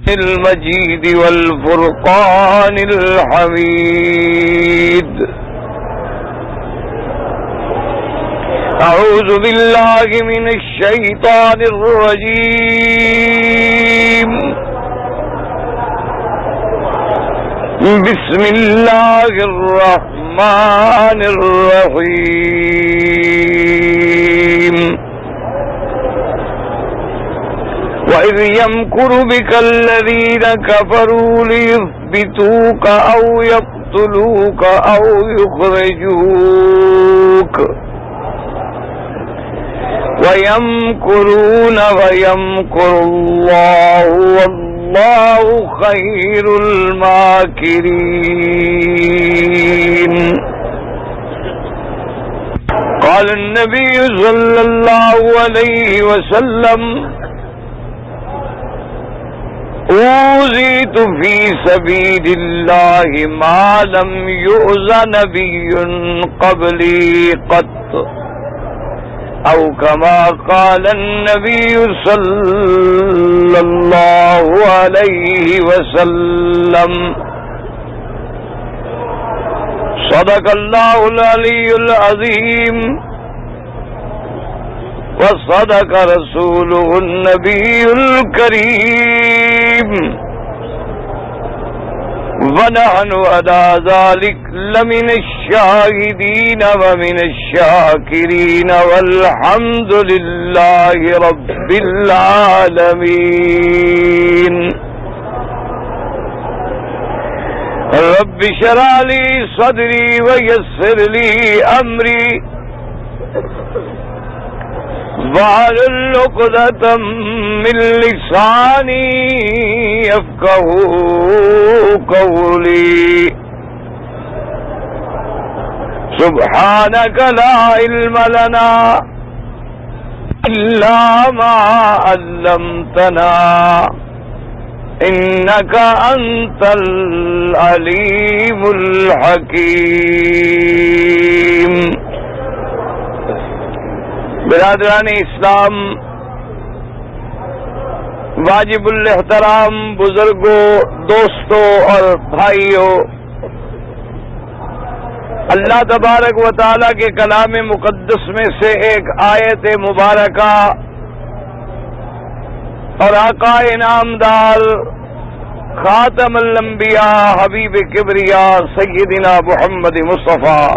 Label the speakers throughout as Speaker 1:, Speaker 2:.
Speaker 1: المجيد والفرقان الحميد. أعوذ بالله من الشيطان الرجيم. بسم الله الرحمن الرحيم. وَإِذْ يَمْكُرُ بِكَ الَّذِينَ كَفَرُوا لِيُثْبِتُوكَ أَوْ يَقْتُلُوكَ أَوْ يُخْرِجُوكَ وَيَمْكُرُونَ وَيَمْكُرُ اللَّهُ وَاللَّهُ خَيْرُ الْمَاكِرِينَ. قال النبي صلى الله عليه وسلم: أوذيت في سبيل الله ما لم يؤذ نبي قبلي قط، أو كما قال النبي صلى الله عليه وسلم. صدق الله العلي العظيم، وصدق رسوله النبي الكريم، ونحن على ذلك لمن الشاهدين ومن الشاكرين، والحمد لله رب العالمين. رب اشرح لي صدري ويسر لي أمري واحلل عقدة من لساني يفقهوا قولي. سبحانك لا علم لنا إلا ما علمتنا إنك أنت العليم الحكيم. برادران اسلام، واجب الاحترام بزرگوں، دوستوں اور بھائیوں، اللہ تبارک و تعالی کے کلام مقدس میں سے ایک آیت مبارکہ اور آقا انعامدار خاتم الانبیاء حبیب کبریا سیدنا محمد مصطفیٰ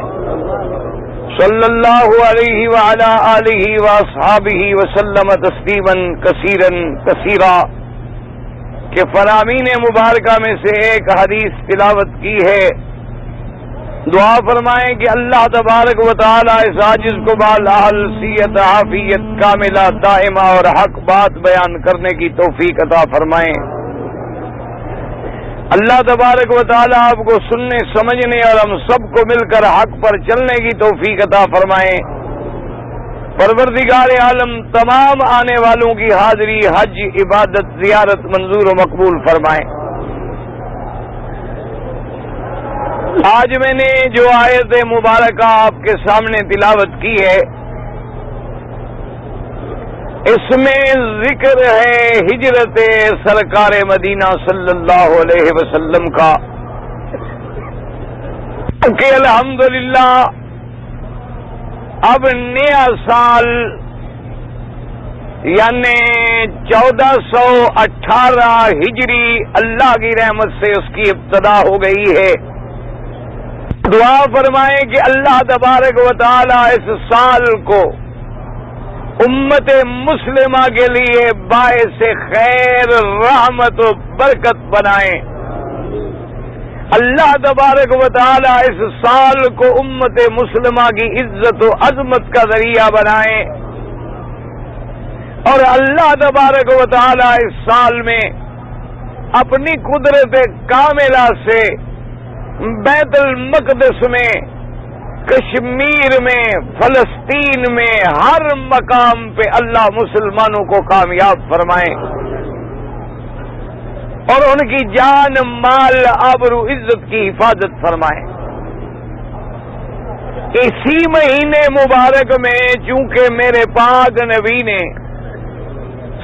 Speaker 1: صلی اللہ علیہ وعلی آلہ واصحابہ وسلم تسلیما کثیرا کثیرا کے فرامین مبارکہ میں سے ایک حدیث تلاوت کی ہے. دعا فرمائیں کہ اللہ تبارک و تعالی اس عاجز کو بالحال صحت عافیت کاملہ دائمہ اور حق بات بیان کرنے کی توفیق عطا فرمائیں. اللہ تبارک و تعالی آپ کو سننے سمجھنے اور ہم سب کو مل کر حق پر چلنے کی توفیق عطا فرمائیں. پروردگار عالم تمام آنے والوں کی حاضری، حج، عبادت، زیارت منظور و مقبول فرمائیں. آج میں نے جو آیت مبارکہ آپ کے سامنے تلاوت کی ہے، اس میں ذکر ہے ہجرت سرکار مدینہ صلی اللہ علیہ وسلم کا کہ الحمدللہ اب نیا سال یعنی 1418 ہجری اللہ کی رحمت سے اس کی ابتدا ہو گئی ہے. دعا فرمائیں کہ اللہ تبارک و تعالی اس سال کو امت مسلمہ کے لیے باعث خیر، رحمت و برکت بنائیں. اللہ تبارک و تعالی اس سال کو امت مسلمہ کی عزت و عظمت کا ذریعہ بنائیں، اور اللہ تبارک و تعالی اس سال میں اپنی قدرت کاملہ سے بیت المقدس میں، کشمیر میں، فلسطین میں، ہر مقام پہ اللہ مسلمانوں کو کامیاب فرمائیں اور ان کی جان، مال، آبرو، عزت کی حفاظت فرمائیں. اسی مہینے مبارک میں چونکہ میرے پاک نبی نے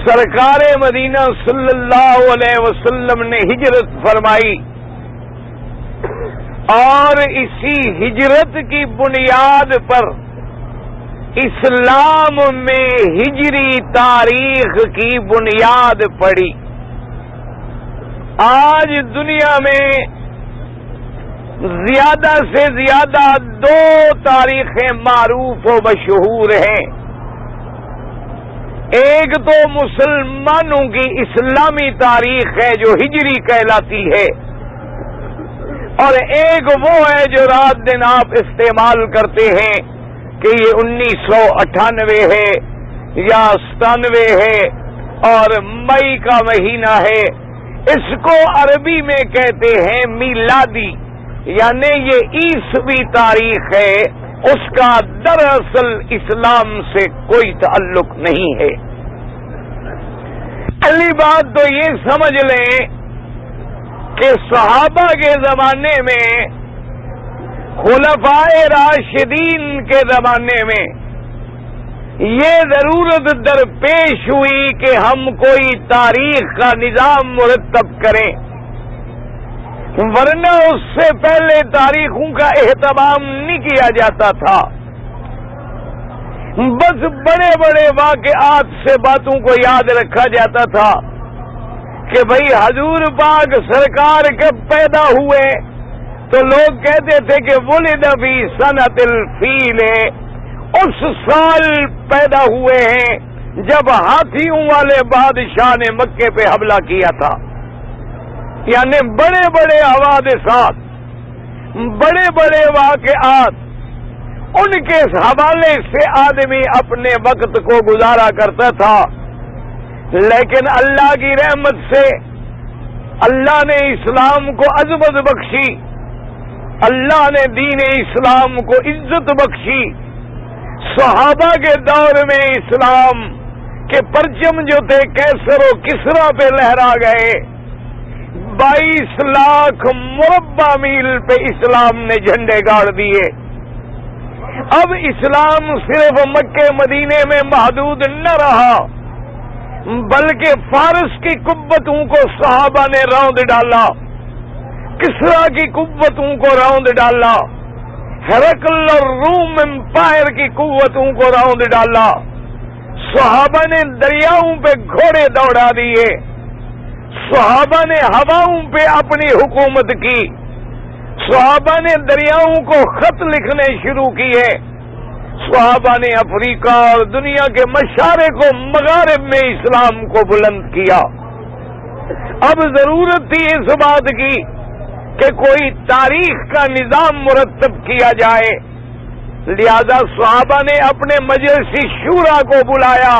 Speaker 1: سرکار مدینہ صلی اللہ علیہ وسلم نے ہجرت فرمائی، اور اسی ہجرت کی بنیاد پر اسلام میں ہجری تاریخ کی بنیاد پڑی۔ آج دنیا میں زیادہ سے زیادہ 2 تاریخیں معروف و مشہور ہیں، ایک تو مسلمانوں کی اسلامی تاریخ ہے جو ہجری کہلاتی ہے، اور ایک وہ ہے جو رات دن آپ استعمال کرتے ہیں کہ یہ 1998 ہے یا 97 ہے اور مئی کا مہینہ ہے۔ اس کو عربی میں کہتے ہیں میلادی، یعنی یہ عیسوی تاریخ ہے، اس کا دراصل اسلام سے کوئی تعلق نہیں ہے۔ پہلی بات تو یہ سمجھ لیں کہ صحابہ کے زمانے میں، خلفائے راشدین کے زمانے میں یہ ضرورت درپیش ہوئی کہ ہم کوئی تاریخ کا نظام مرتب کریں، ورنہ اس سے پہلے تاریخوں کا اہتمام نہیں کیا جاتا تھا۔ بس بڑے بڑے واقعات سے باتوں کو یاد رکھا جاتا تھا کہ بھئی حضور پاک سرکار کب پیدا ہوئے، تو لوگ کہتے تھے کہ ولد فی سنۃ الفیل، اس سال پیدا ہوئے ہیں جب ہاتھیوں والے بادشاہ نے مکے پہ حملہ کیا تھا۔ یعنی بڑے بڑے حوادثات، بڑے بڑے واقعات، ان کے حوالے سے آدمی اپنے وقت کو گزارا کرتا تھا۔ لیکن اللہ کی رحمت سے اللہ نے اسلام کو عظمت بخشی، اللہ نے دین اسلام کو عزت بخشی۔ صحابہ کے دور میں اسلام کے پرچم جو تھے کیسر و کسرا پہ لہرا گئے، 22 لاکھ مربع میل پہ اسلام نے جھنڈے گاڑ دیے۔ اب اسلام صرف مکے مدینے میں محدود نہ رہا، بلکہ فارس کی قوتوں کو صحابہ نے روند ڈالا، کسرا کی قوتوں کو روند ڈالا، ہرقل اور روم امپائر کی قوتوں کو روند ڈالا۔ صحابہ نے دریاؤں پہ گھوڑے دوڑا دیے، صحابہ نے ہواؤں پہ اپنی حکومت کی، صحابہ نے دریاؤں کو خط لکھنے شروع کیے، صحابہ نے افریقہ اور دنیا کے مشارق و مغارب میں اسلام کو بلند کیا۔ اب ضرورت تھی اس بات کی کہ کوئی تاریخ کا نظام مرتب کیا جائے، لہذا صحابہ نے اپنے مجلس شورا کو بلایا،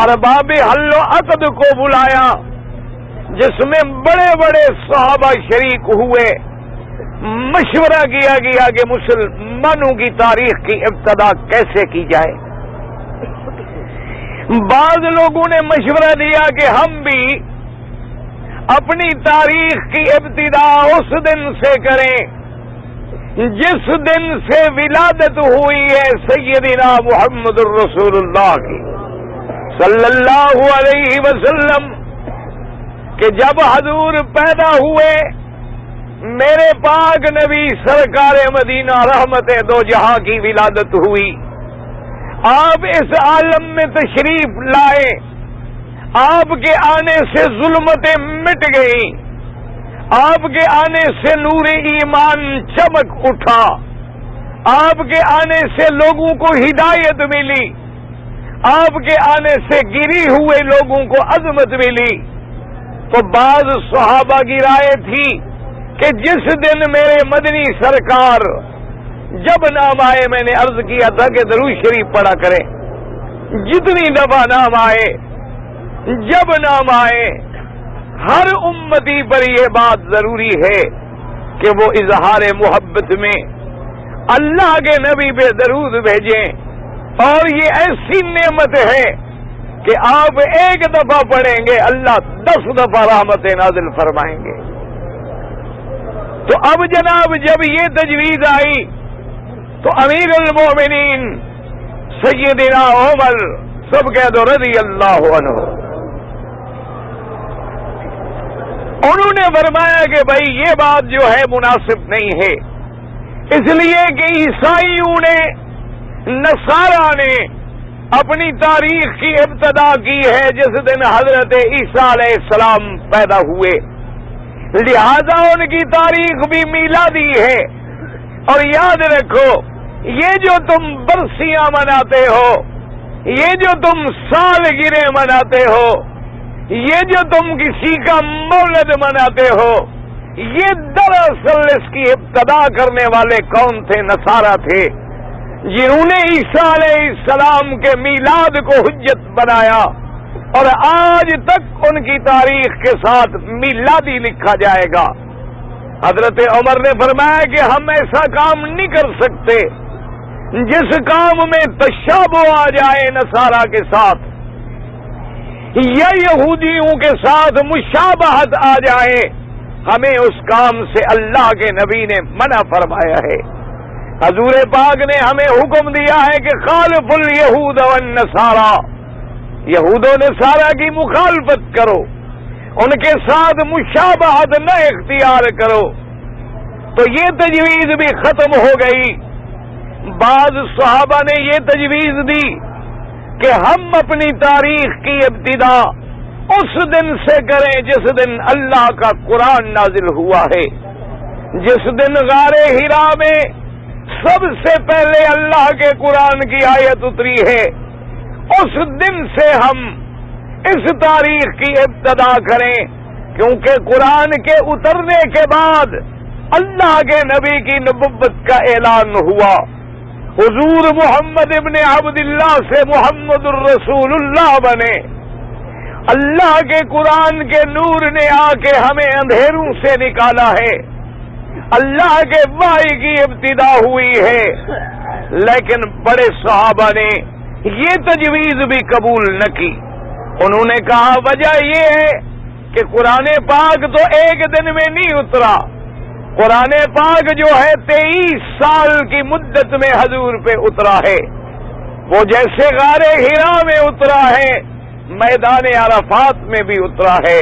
Speaker 1: ارباب حل و عقد کو بلایا، جس میں بڑے بڑے صحابہ شریک ہوئے۔ مشورہ کیا گیا کہ مسلمانوں کی تاریخ کی ابتدا کیسے کی جائے۔ بعض لوگوں نے مشورہ دیا کہ ہم بھی اپنی تاریخ کی ابتدا اس دن سے کریں جس دن سے ولادت ہوئی ہے سیدنا محمد الرسول اللہ کی صلی اللہ علیہ وسلم، کہ جب حضور پیدا ہوئے، میرے پاک نبی سرکار مدینہ رحمت دو جہاں کی ولادت ہوئی، آپ اس عالم میں تشریف لائے، آپ کے آنے سے ظلمتیں مٹ گئیں، آپ کے آنے سے نور ایمان چمک اٹھا، آپ کے آنے سے لوگوں کو ہدایت ملی، آپ کے آنے سے گری ہوئے لوگوں کو عظمت ملی۔ تو بعض صحابہ کی رائے تھی کہ جس دن میرے مدنی سرکار جب نام آئے، میں نے عرض کیا تھا کہ درود شریف پڑھا کریں، جتنی دفعہ نام آئے، جب نام آئے، ہر امتی پر یہ بات ضروری ہے کہ وہ اظہار محبت میں اللہ کے نبی پہ درود بھیجیں، اور یہ ایسی نعمت ہے کہ آپ ایک دفعہ پڑھیں گے، اللہ 10 دفعہ رحمت نازل فرمائیں گے۔ تو اب جناب جب یہ تجویز آئی تو امیر المومنین سیدنا عمر سب کہہ دو رضی اللہ عنہ۔ انہوں نے فرمایا کہ بھائی یہ بات جو ہے مناسب نہیں ہے، اس لیے کہ عیسائیوں نے، نصارہ نے اپنی تاریخ کی ابتدا کی ہے جس دن حضرت عیسیٰ علیہ السلام پیدا ہوئے، لہذا ان کی تاریخ بھی میلادی ہے۔ اور یاد رکھو، یہ جو تم برسیاں مناتے ہو، یہ جو تم سالگرہ مناتے ہو، یہ جو تم کسی کا مولد مناتے ہو، یہ دراصل اس کی ابتدا کرنے والے کون تھے؟ نصارہ تھے، جنہوں نے عیسیٰ علیہ السلام کے میلاد کو حجت بنایا، اور آج تک ان کی تاریخ کے ساتھ میلادی لکھا جائے گا۔ حضرت عمر نے فرمایا کہ ہم ایسا کام نہیں کر سکتے جس کام میں تشابہ آ جائے نصارہ کے ساتھ، یا یہودیوں کے ساتھ مشابہت آ جائے، ہمیں اس کام سے اللہ کے نبی نے منع فرمایا ہے۔ حضور پاک نے ہمیں حکم دیا ہے کہ خالف الیہود والنصارى، یہود و نصارہ کی مخالفت کرو، ان کے ساتھ مشابہت نہ اختیار کرو۔ تو یہ تجویز بھی ختم ہو گئی۔ بعض صحابہ نے یہ تجویز دی کہ ہم اپنی تاریخ کی ابتدا اس دن سے کریں جس دن اللہ کا قرآن نازل ہوا ہے، جس دن غار حرا میں سب سے پہلے اللہ کے قرآن کی آیت اتری ہے، اس دن سے ہم اس تاریخ کی ابتدا کریں، کیونکہ قرآن کے اترنے کے بعد اللہ کے نبی کی نبوت کا اعلان ہوا۔ حضور محمد ابن عبداللہ سے محمد الرسول اللہ بنے۔ اللہ کے قرآن کے نور نے آ کے ہمیں اندھیروں سے نکالا ہے، اللہ کے وحی کی ابتدا ہوئی ہے۔ لیکن بڑے صحابہ نے یہ تجویز بھی قبول نہ کی۔ انہوں نے کہا وجہ یہ ہے کہ قرآن پاک تو ایک دن میں نہیں اترا، قرآن پاک جو ہے 23 سال کی مدت میں حضور پہ اترا ہے۔ وہ جیسے غار حرا میں اترا ہے، میدان عرفات میں بھی اترا ہے،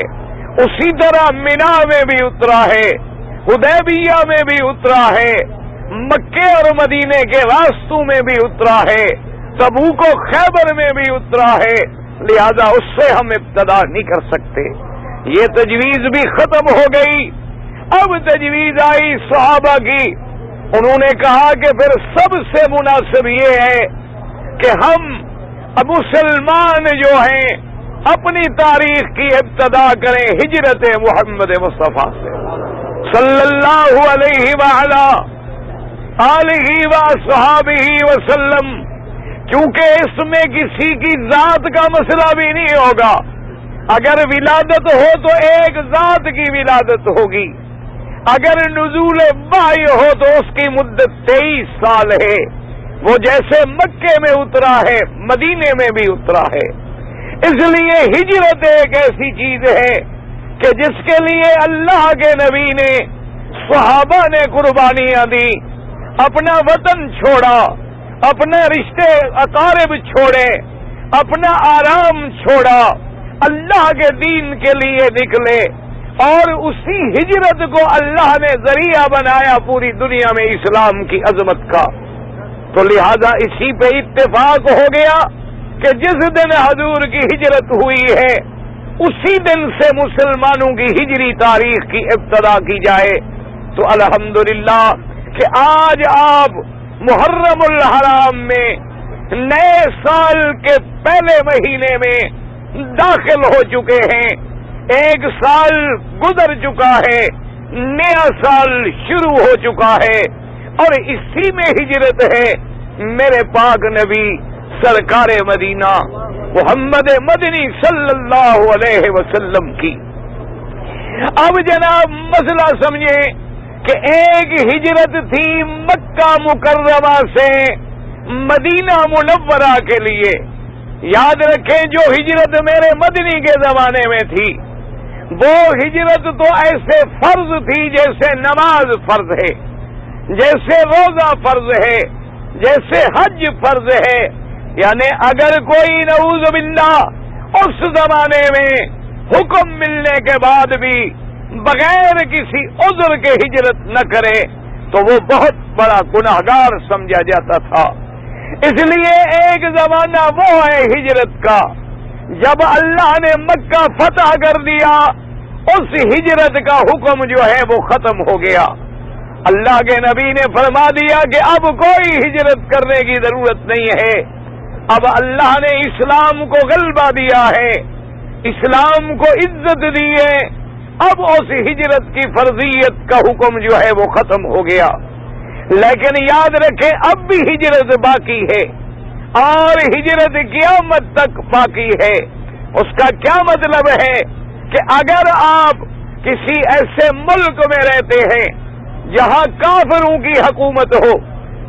Speaker 1: اسی طرح مینا میں بھی اترا ہے، حدیبیہ میں بھی اترا ہے، مکے اور مدینے کے راستوں میں بھی اترا ہے، تبوک و خیبر میں بھی اترا ہے، لہذا اس سے ہم ابتدا نہیں کر سکتے۔ یہ تجویز بھی ختم ہو گئی۔ اب تجویز آئی صحابہ کی، انہوں نے کہا کہ پھر سب سے مناسب یہ ہے کہ ہم مسلمان جو ہیں اپنی تاریخ کی ابتدا کریں ہجرت محمد مصطفیٰ سے صلی اللہ علیہ وآلہ آلہ وصحابہ وسلم، کیونکہ اس میں کسی کی ذات کا مسئلہ بھی نہیں ہوگا۔ اگر ولادت ہو تو ایک ذات کی ولادت ہوگی، اگر نزول وحی ہو تو اس کی مدت 23 سال ہے، وہ جیسے مکے میں اترا ہے مدینے میں بھی اترا ہے۔ اس لیے ہجرت ایک ایسی چیز ہے کہ جس کے لیے اللہ کے نبی نے، صحابہ نے قربانیاں دی، اپنا وطن چھوڑا، اپنا رشتے اقارب چھوڑے، اپنا آرام چھوڑا، اللہ کے دین کے لیے نکلے، اور اسی ہجرت کو اللہ نے ذریعہ بنایا پوری دنیا میں اسلام کی عظمت کا۔ تو لہذا اسی پہ اتفاق ہو گیا کہ جس دن حضور کی ہجرت ہوئی ہے اسی دن سے مسلمانوں کی ہجری تاریخ کی ابتدا کی جائے۔ تو الحمدللہ کہ آج آپ محرم الحرام میں نئے سال کے پہلے مہینے میں داخل ہو چکے ہیں، ایک سال گزر چکا ہے، نیا سال شروع ہو چکا ہے، اور اسی میں ہجرت ہے میرے پاک نبی سرکار مدینہ محمد مدنی صلی اللہ علیہ وسلم کی۔ اب جناب مسئلہ سمجھیں کہ ایک ہجرت تھی مکہ مکرمہ سے مدینہ منورہ کے لیے۔ یاد رکھیں جو ہجرت میرے مدنی کے زمانے میں تھی وہ ہجرت تو ایسے فرض تھی جیسے نماز فرض ہے، جیسے روزہ فرض ہے، جیسے حج فرض ہے، یعنی اگر کوئی نعوذ باللہ اس زمانے میں حکم ملنے کے بعد بھی بغیر کسی عذر کے ہجرت نہ کرے تو وہ بہت بڑا گناہگار سمجھا جاتا تھا. اس لیے ایک زمانہ وہ ہے ہجرت کا جب اللہ نے مکہ فتح کر دیا، اس ہجرت کا حکم جو ہے وہ ختم ہو گیا. اللہ کے نبی نے فرما دیا کہ اب کوئی ہجرت کرنے کی ضرورت نہیں ہے. اب اللہ نے اسلام کو غلبہ دیا ہے، اسلام کو عزت دی ہے. اب اس ہجرت کی فرضیت کا حکم جو ہے وہ ختم ہو گیا. لیکن یاد رکھیں اب بھی ہجرت باقی ہے اور ہجرت قیامت تک باقی ہے. اس کا کیا مطلب ہے کہ اگر آپ کسی ایسے ملک میں رہتے ہیں جہاں کافروں کی حکومت ہو،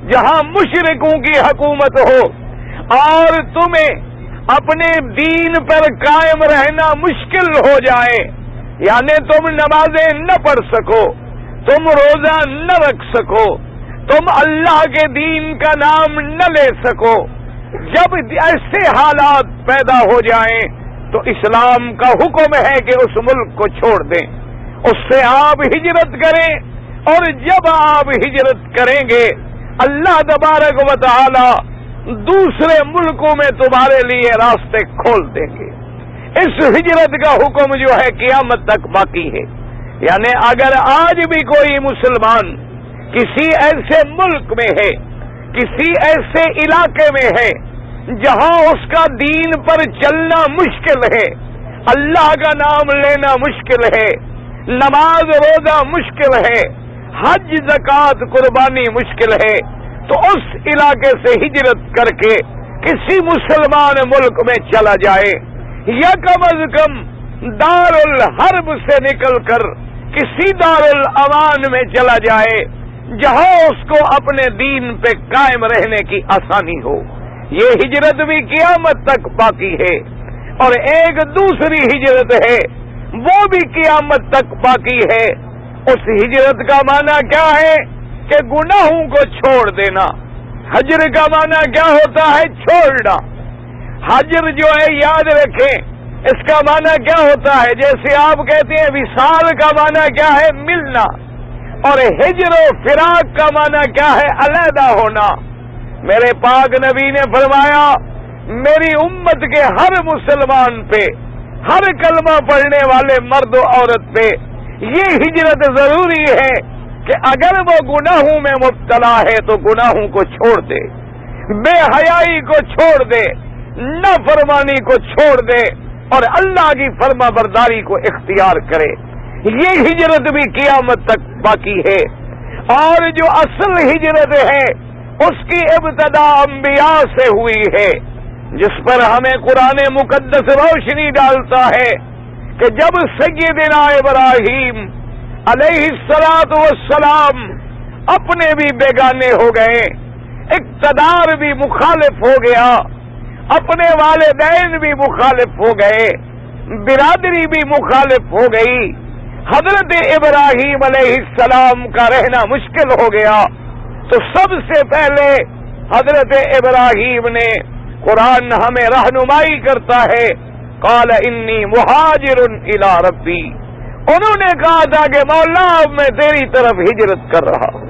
Speaker 1: جہاں مشرکوں کی حکومت ہو، اور تمہیں اپنے دین پر قائم رہنا مشکل ہو جائے، یعنی تم نمازیں نہ پڑھ سکو، تم روزہ نہ رکھ سکو، تم اللہ کے دین کا نام نہ لے سکو، جب ایسے حالات پیدا ہو جائیں تو اسلام کا حکم ہے کہ اس ملک کو چھوڑ دیں، اس سے آپ ہجرت کریں. اور جب آپ ہجرت کریں گے اللہ تبارک و تعالی دوسرے ملکوں میں تمہارے لیے راستے کھول دیں گے. اس ہجرت کا حکم جو ہے قیامت تک باقی ہے. یعنی اگر آج بھی کوئی مسلمان کسی ایسے ملک میں ہے، کسی ایسے علاقے میں ہے جہاں اس کا دین پر چلنا مشکل ہے، اللہ کا نام لینا مشکل ہے، نماز روزہ مشکل ہے، حج زکوٰۃ قربانی مشکل ہے، تو اس علاقے سے ہجرت کر کے کسی مسلمان ملک میں چلا جائے، یا کم از کم دار الحرب سے نکل کر کسی دار الامان میں چلا جائے جہاں اس کو اپنے دین پہ قائم رہنے کی آسانی ہو. یہ ہجرت بھی قیامت تک باقی ہے. اور ایک دوسری ہجرت ہے وہ بھی قیامت تک باقی ہے. اس ہجرت کا معنی کیا ہے کہ گناہوں کو چھوڑ دینا. حجر کا معنی کیا ہوتا ہے؟ چھوڑنا. حجر جو ہے یاد رکھیں اس کا معنی کیا ہوتا ہے؟ جیسے آپ کہتے ہیں وصال کا معنی کیا ہے؟ ملنا. اور ہجر و فراق کا معنی کیا ہے؟ علیحدہ ہونا. میرے پاک نبی نے فرمایا میری امت کے ہر مسلمان پہ، ہر کلمہ پڑھنے والے مرد و عورت پہ یہ ہجرت ضروری ہے کہ اگر وہ گناہوں میں مبتلا ہے تو گناہوں کو چھوڑ دے، بے حیائی کو چھوڑ دے، نافرمانی کو چھوڑ دے اور اللہ کی فرما برداری کو اختیار کرے. یہ ہجرت بھی قیامت تک باقی ہے. اور جو اصل ہجرت ہے اس کی ابتدا انبیاء سے ہوئی ہے، جس پر ہمیں قرآن مقدس روشنی ڈالتا ہے کہ جب سیدنا ابراہیم علیہ السلام اپنے بھی بیگانے ہو گئے، اقتدار بھی مخالف ہو گیا، اپنے والدین بھی مخالف ہو گئے، برادری بھی مخالف ہو گئی، حضرت ابراہیم علیہ السلام کا رہنا مشکل ہو گیا، تو سب سے پہلے حضرت ابراہیم نے، قرآن ہمیں رہنمائی کرتا ہے، قال انی مہاجر الی ربی، انہوں نے کہا تھا کہ مولا اب میں تیری طرف ہجرت کر رہا ہوں،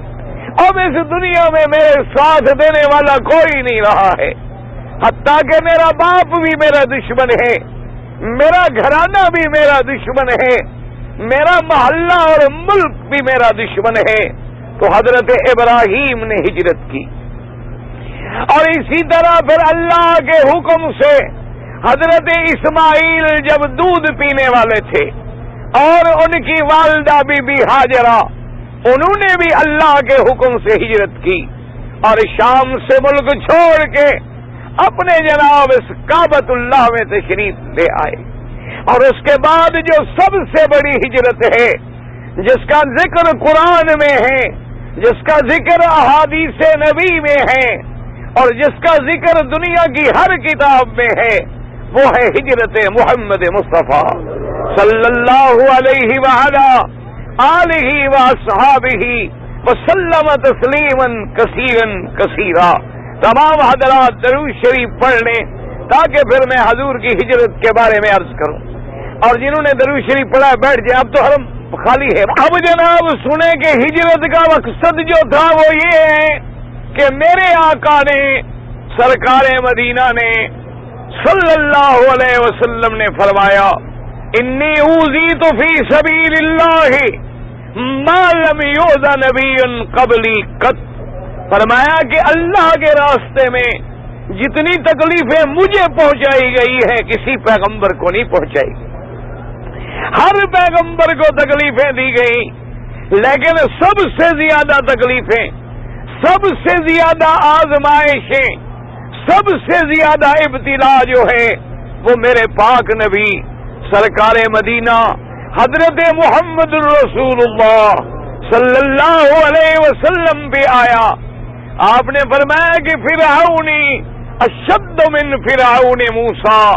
Speaker 1: اب اس دنیا میں میرے ساتھ دینے والا کوئی نہیں رہا ہے، حتیٰ کہ میرا باپ بھی میرا دشمن ہے، میرا گھرانہ بھی میرا دشمن ہے، میرا محلہ اور ملک بھی میرا دشمن ہے. تو حضرت ابراہیم نے ہجرت کی. اور اسی طرح پھر اللہ کے حکم سے حضرت اسماعیل جب دودھ پینے والے تھے اور ان کی والدہ بی بی ہاجرہ، انہوں نے بھی اللہ کے حکم سے ہجرت کی اور شام سے ملک چھوڑ کے اپنے جناب اس کعبۃ اللہ میں تشریف لے آئے. اور اس کے بعد جو سب سے بڑی ہجرت ہے، جس کا ذکر قرآن میں ہے، جس کا ذکر احادیث نبی میں ہے اور جس کا ذکر دنیا کی ہر کتاب میں ہے، وہ ہے ہجرت محمد مصطفیٰ صلی اللہ علیہ وآلہ آلہ واصحابہ وسلم تسلیما کثیرا کثیرا. تمام حضرات درود شریف پڑھ لیں تاکہ پھر میں حضور کی ہجرت کے بارے میں عرض کروں، اور جنہوں نے درود شریف پڑھا بیٹھ جائیں، اب تو حرم خالی ہے۔ اب جناب سنیں کہ ہجرت کا مقصد جو تھا وہ یہ ہے کہ میرے آقا نے، سرکار مدینہ نے صلی اللہ علیہ وسلم نے فرمایا، انی اوذیت فی سبیل اللہ ما لم یؤذ نبی قبلی قط۔ فرمایا کہ اللہ کے راستے میں جتنی تکلیفیں مجھے پہنچائی گئی ہے کسی پیغمبر کو نہیں پہنچائی گئی۔ ہر پیغمبر کو تکلیفیں دی گئی، لیکن سب سے زیادہ تکلیفیں، سب سے زیادہ آزمائشیں، سب سے زیادہ ابتلا جو ہے وہ میرے پاک نبی سرکار مدینہ حضرت محمد الرسول اللہ صلی اللہ علیہ وسلم پہ آیا۔ آپ نے فرمایا کہ فرعونی اشد من فرعون موسیٰ،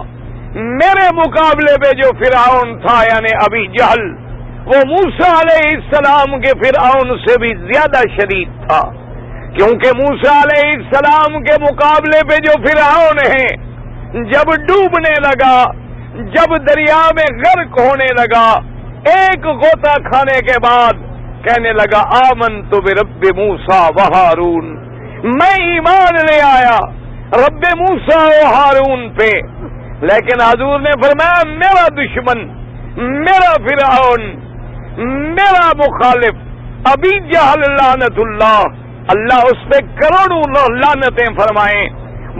Speaker 1: میرے مقابلے پہ جو فرعون تھا یعنی ابی جہل، وہ موسیٰ علیہ السلام کے فرعون سے بھی زیادہ شدید تھا، کیونکہ موسیٰ علیہ السلام کے مقابلے پہ جو فرعون ہے جب ڈوبنے لگا، جب دریا میں غرق ہونے لگا، ایک غوطہ کھانے کے بعد کہنے لگا آمنت برب موسیٰ و ہارون، میں ایمان لے آیا رب موسیٰ و ہارون پہ، لیکن حضور نے فرمایا میرا دشمن، میرا فرعون، میرا مخالف ابی جہل لعنت اللہ اس پہ کروڑوں لعنتیں فرمائیں،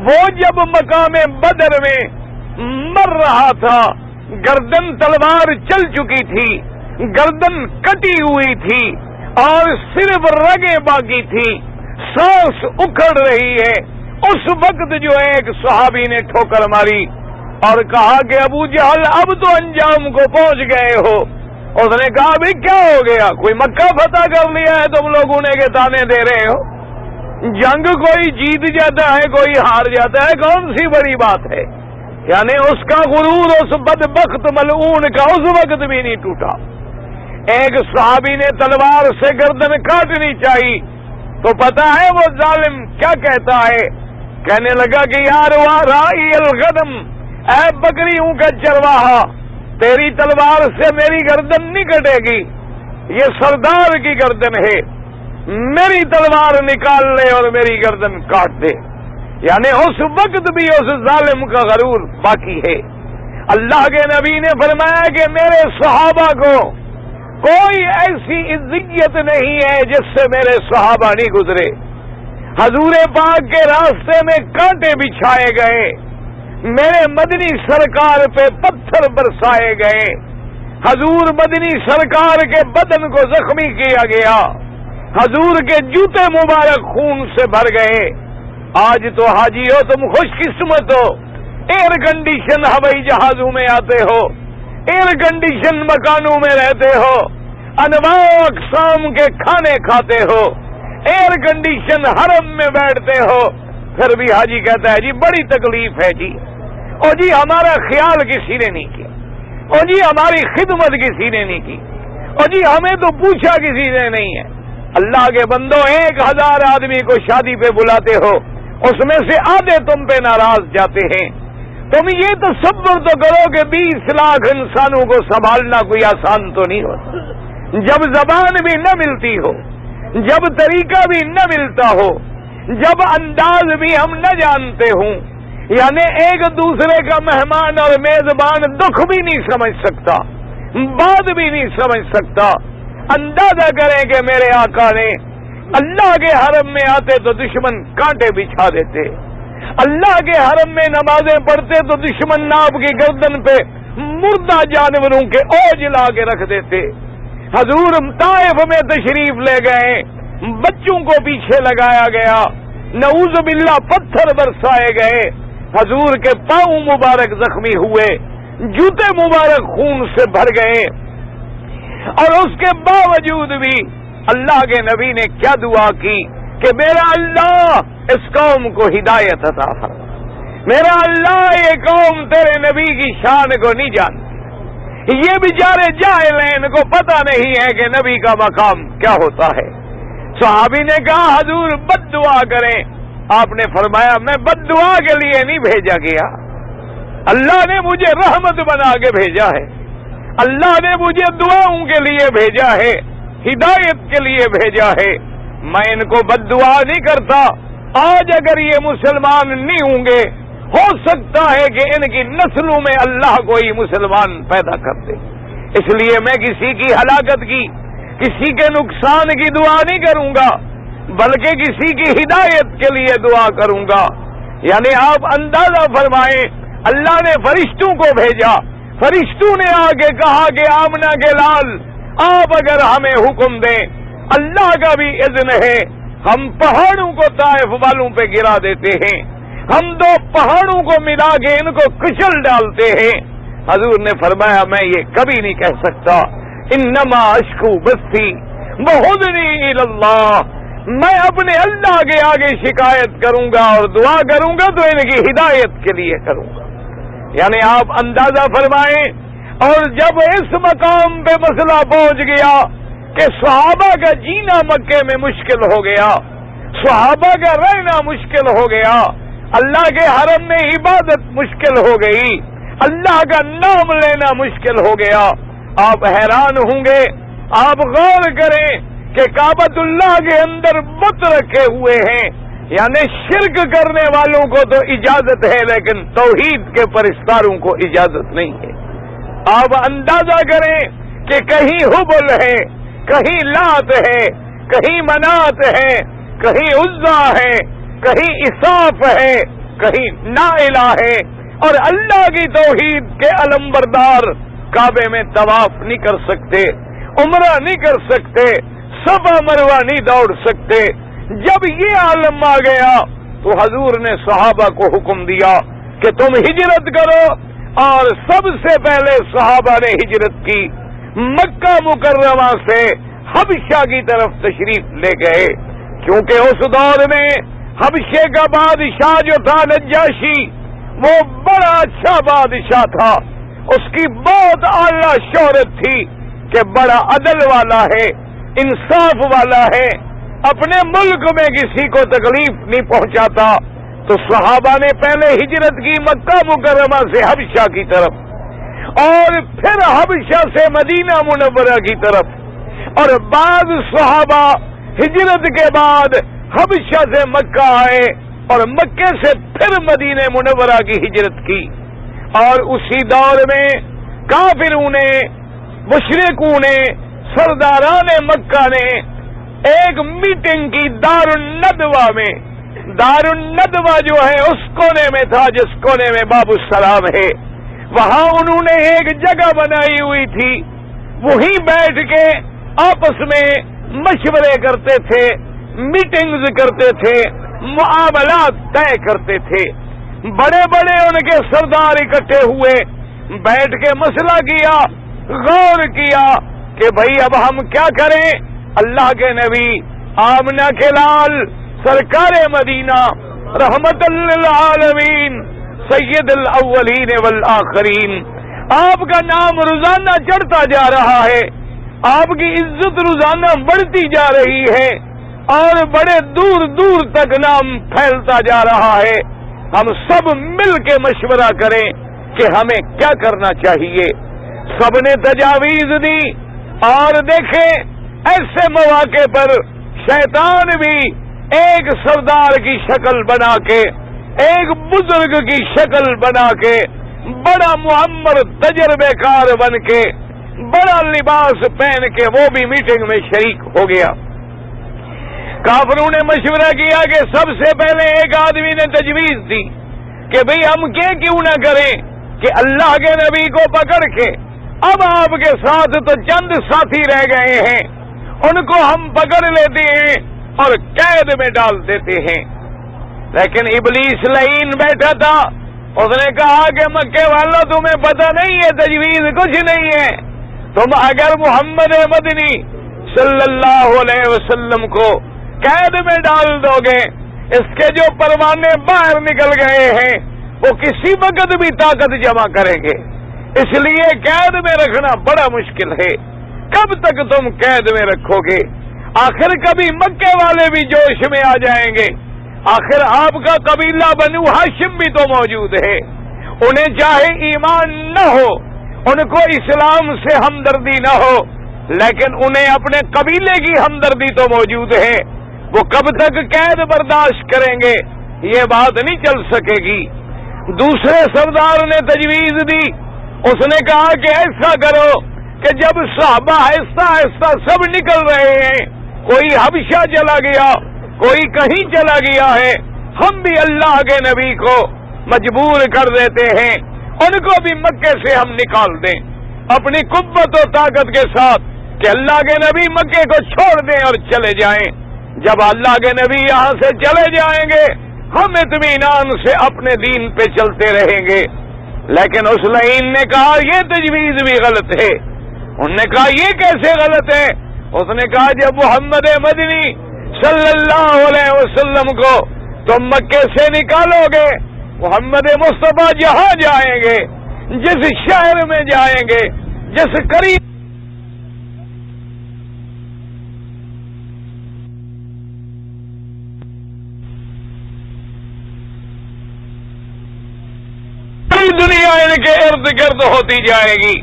Speaker 1: وہ جب مقام بدر میں مر رہا تھا، گردن تلوار چل چکی تھی، گردن کٹی ہوئی تھی اور صرف رگیں باقی تھی، سانس اکھڑ رہی ہے، اس وقت جو ایک صحابی نے ٹھوکر ماری اور کہا کہ ابو جہل اب تو انجام کو پہنچ گئے ہو۔ اس نے کہا بھی کیا ہو گیا، کوئی مکہ فتح کر لیا ہے تم لوگوں نے کہ تانے دے رہے ہو؟ جنگ کوئی جیت جاتا ہے کوئی ہار جاتا ہے، کون سی بڑی بات ہے؟ یعنی اس کا غرور اس بدبخت ملعون کا اس وقت بھی نہیں ٹوٹا۔ ایک صحابی نے تلوار سے گردن کاٹنی چاہیے تو پتا ہے وہ ظالم کیا کہتا ہے؟ کہنے لگا کہ یار رائی الغنم، اے بکریوں کا چرواہا، تیری تلوار سے میری گردن نہیں کٹے گی، یہ سردار کی گردن ہے، میری تلوار نکال لے اور میری گردن کاٹ دے۔ یعنی اس وقت بھی اس ظالم کا غرور باقی ہے۔ اللہ کے نبی نے فرمایا کہ میرے صحابہ کو کوئی ایسی عزت نہیں ہے جس سے میرے صحابہ نہیں گزرے۔ حضور پاک کے راستے میں کانٹے بچھائے گئے، میرے مدنی سرکار پہ پتھر برسائے گئے، حضور مدنی سرکار کے بدن کو زخمی کیا گیا، حضور کے جوتے مبارک خون سے بھر گئے۔ آج تو حاجی ہو تم خوش قسمت ہو، ایئر کنڈیشن ہوائی جہازوں میں آتے ہو، ایئر کنڈیشن مکانوں میں رہتے ہو، انواع و اقسام کے کھانے کھاتے ہو، ایئر کنڈیشن حرم میں بیٹھتے ہو، پھر بھی حاجی کہتا ہے جی بڑی تکلیف ہے جی، اور جی ہمارا خیال کسی نے نہیں کیا، اور جی ہماری خدمت کسی نے نہیں کی، اور جی ہمیں تو پوچھا کسی نے نہیں ہے۔ اللہ کے بندو 1000 آدمی کو شادی پہ بلاتے ہو، اس میں سے آدھے تم پہ ناراض جاتے ہیں۔ تم یہ تصور تو کرو کہ 20 لاکھ انسانوں کو سنبھالنا کوئی آسان تو نہیں ہوتا، جب زبان بھی نہ ملتی ہو، جب طریقہ بھی نہ ملتا ہو، جب انداز بھی ہم نہ جانتے ہوں، یعنی ایک دوسرے کا مہمان اور میزبان دکھ بھی نہیں سمجھ سکتا، بات بھی نہیں سمجھ سکتا۔ اندازہ کریں کہ میرے آقا نے اللہ کے حرم میں آتے تو دشمن کانٹے بچھا دیتے، اللہ کے حرم میں نمازیں پڑھتے تو دشمن ناب کی گردن پہ مردہ جانوروں کے اوج لا کے رکھ دیتے۔ حضور طائف میں تشریف لے گئے، بچوں کو پیچھے لگایا گیا، نعوذ باللہ پتھر برسائے گئے، حضور کے پاؤں مبارک زخمی ہوئے، جوتے مبارک خون سے بھر گئے، اور اس کے باوجود بھی اللہ کے نبی نے کیا دعا کی کہ میرا اللہ اس قوم کو ہدایت عطا فرما، میرا اللہ یہ قوم تیرے نبی کی شان کو نہیں جانتی، یہ بیچارے جاہل ہیں، ان کو پتہ نہیں ہے کہ نبی کا مقام کیا ہوتا ہے۔ صحابی نے کہا حضور بد دعا کریں، آپ نے فرمایا میں بد دعا کے لیے نہیں بھیجا گیا، اللہ نے مجھے رحمت بنا کے بھیجا ہے، اللہ نے مجھے دعاؤں کے لیے بھیجا ہے، ہدایت کے لیے بھیجا ہے، میں ان کو بد دعا نہیں کرتا۔ آج اگر یہ مسلمان نہیں ہوں گے، ہو سکتا ہے کہ ان کی نسلوں میں اللہ کوئی مسلمان پیدا کر دے۔ اس لیے میں کسی کی ہلاکت کی، کسی کے نقصان کی دعا نہیں کروں گا، بلکہ کسی کی ہدایت کے لیے دعا کروں گا۔ یعنی آپ اندازہ فرمائیں، اللہ نے فرشتوں کو بھیجا، فرشتوں نے آگے کہا کہ آمنہ کے لال آپ اگر ہمیں حکم دیں، اللہ کا بھی اذن ہے، ہم پہاڑوں کو طائف والوں پہ گرا دیتے ہیں، ہم دو پہاڑوں کو ملا کے ان کو کچل ڈالتے ہیں۔ حضور نے فرمایا میں یہ کبھی نہیں کہہ سکتا، انما اشکو بثی وحزنی الی اللہ، میں اپنے اللہ کے آگے شکایت کروں گا اور دعا کروں گا تو ان کی ہدایت کے لیے کروں گا۔ یعنی آپ اندازہ فرمائیں، اور جب اس مقام پہ مسئلہ پہنچ گیا کہ صحابہ کا جینا مکے میں مشکل ہو گیا، صحابہ کا رہنا مشکل ہو گیا، اللہ کے حرم میں عبادت مشکل ہو گئی، اللہ کا نام لینا مشکل ہو گیا، آپ حیران ہوں گے۔ آپ غور کریں کہ کعبۃ اللہ کے اندر بت رکھے ہوئے ہیں، یعنی شرک کرنے والوں کو تو اجازت ہے لیکن توحید کے پرستاروں کو اجازت نہیں ہے۔ آپ اندازہ کریں کہ کہیں حبل ہے، کہیں لات ہے، کہیں منات ہے، کہیں عزا ہے، کہیں اساف ہے، کہیں نائلہ ہے، اور اللہ کی توحید کے علمبردار کعبے میں طواف نہیں کر سکتے، عمرہ نہیں کر سکتے، صفا مروہ نہیں دوڑ سکتے۔ جب یہ عالم آ گیا تو حضور نے صحابہ کو حکم دیا کہ تم ہجرت کرو، اور سب سے پہلے صحابہ نے ہجرت کی، مکہ مکرمہ سے حبشہ کی طرف تشریف لے گئے، کیونکہ اس دور میں حبشے کا بادشاہ جو تھا نجاشی، وہ بڑا اچھا بادشاہ تھا، اس کی بہت اعلیٰ شہرت تھی کہ بڑا عدل والا ہے، انصاف والا ہے، اپنے ملک میں کسی کو تکلیف نہیں پہنچاتا۔ تو صحابہ نے پہلے ہجرت کی مکہ مکرمہ سے حبشہ کی طرف، اور پھر حبشہ سے مدینہ منورہ کی طرف، اور بعض صحابہ ہجرت کے بعد حبشہ سے مکہ آئے اور مکے سے پھر مدینہ منورہ کی ہجرت کی۔ اور اسی دور میں کافروں نے، مشرکوں نے، سرداران مکہ نے ایک میٹنگ کی دار الندوہ میں۔ دار الندوہ جو ہے اس کونے میں تھا جس کونے میں باب السلام ہے، وہاں انہوں نے ایک جگہ بنائی ہوئی تھی، وہیں بیٹھ کے آپس میں مشورے کرتے تھے، میٹنگز کرتے تھے، معاملات طے کرتے تھے۔ بڑے بڑے ان کے سردار اکٹھے ہوئے، بیٹھ کے مسئلہ کیا، غور کیا کہ بھئی اب ہم کیا کریں۔ اللہ کے نبی آمنہ کے لال سرکار مدینہ رحمت للعالمین سید الاولین والآخرین، آپ کا نام روزانہ چڑھتا جا رہا ہے، آپ کی عزت روزانہ بڑھتی جا رہی ہے، اور بڑے دور دور تک نام پھیلتا جا رہا ہے۔ ہم سب مل کے مشورہ کریں کہ ہمیں کیا کرنا چاہیے۔ سب نے تجاویز دی، اور دیکھیں ایسے مواقع پر شیطان بھی ایک سردار کی شکل بنا کے، ایک بزرگ کی شکل بنا کے، بڑا معمر تجربے کار بن کے، بڑا لباس پہن کے وہ بھی میٹنگ میں شریک ہو گیا۔ کافروں نے مشورہ کیا کہ سب سے پہلے ایک آدمی نے تجویز دی کہ بھئی ہم کیوں نہ کریں کہ اللہ کے نبی کو پکڑ کے، اب آپ کے ساتھ تو چند ساتھی رہ گئے ہیں، ان کو ہم پکڑ لیتے ہیں اور قید میں ڈال دیتے ہیں۔ لیکن ابلیس لعین بیٹھا تھا، اس نے کہا کہ مکے والوں تمہیں پتہ نہیں ہے، تجویز کچھ نہیں ہے، تم اگر محمد مدنی صلی اللہ علیہ وسلم کو قید میں ڈال دو گے، اس کے جو پروانے باہر نکل گئے ہیں وہ کسی وقت بھی طاقت جمع کریں گے، اس لیے قید میں رکھنا بڑا مشکل ہے۔ کب تک تم قید میں رکھو گے؟ آخر کبھی مکے والے بھی جوش میں آ جائیں گے، آخر آپ کا قبیلہ بنو ہاشم بھی تو موجود ہے، انہیں چاہے ایمان نہ ہو، ان کو اسلام سے ہمدردی نہ ہو، لیکن انہیں اپنے قبیلے کی ہمدردی تو موجود ہے۔ وہ کب تک قید برداشت کریں گے؟ یہ بات نہیں چل سکے گی۔ دوسرے سردار نے تجویز دی، اس نے کہا کہ ایسا کرو کہ جب صحابہ آہستہ آہستہ سب نکل رہے ہیں، کوئی حبشہ چلا گیا، کوئی کہیں چلا گیا ہے، ہم بھی اللہ کے نبی کو مجبور کر دیتے ہیں، ان کو بھی مکے سے ہم نکال دیں اپنی قوت و طاقت کے ساتھ، کہ اللہ کے نبی مکے کو چھوڑ دیں اور چلے جائیں۔ جب اللہ کے نبی یہاں سے چلے جائیں گے، ہم اطمینان سے اپنے دین پہ چلتے رہیں گے۔ لیکن اس لعین نے کہا یہ تجویز بھی غلط ہے۔ انہوں نے کہا یہ کیسے غلط ہے؟ اس نے کہا جب محمد مدنی صلی اللہ علیہ وسلم کو تم مکے سے نکالو گے، محمد مصطفیٰ جہاں جائیں گے، جس شہر میں جائیں گے، جس قریب دنیا ان کے ارد گرد ہوتی جائے گی،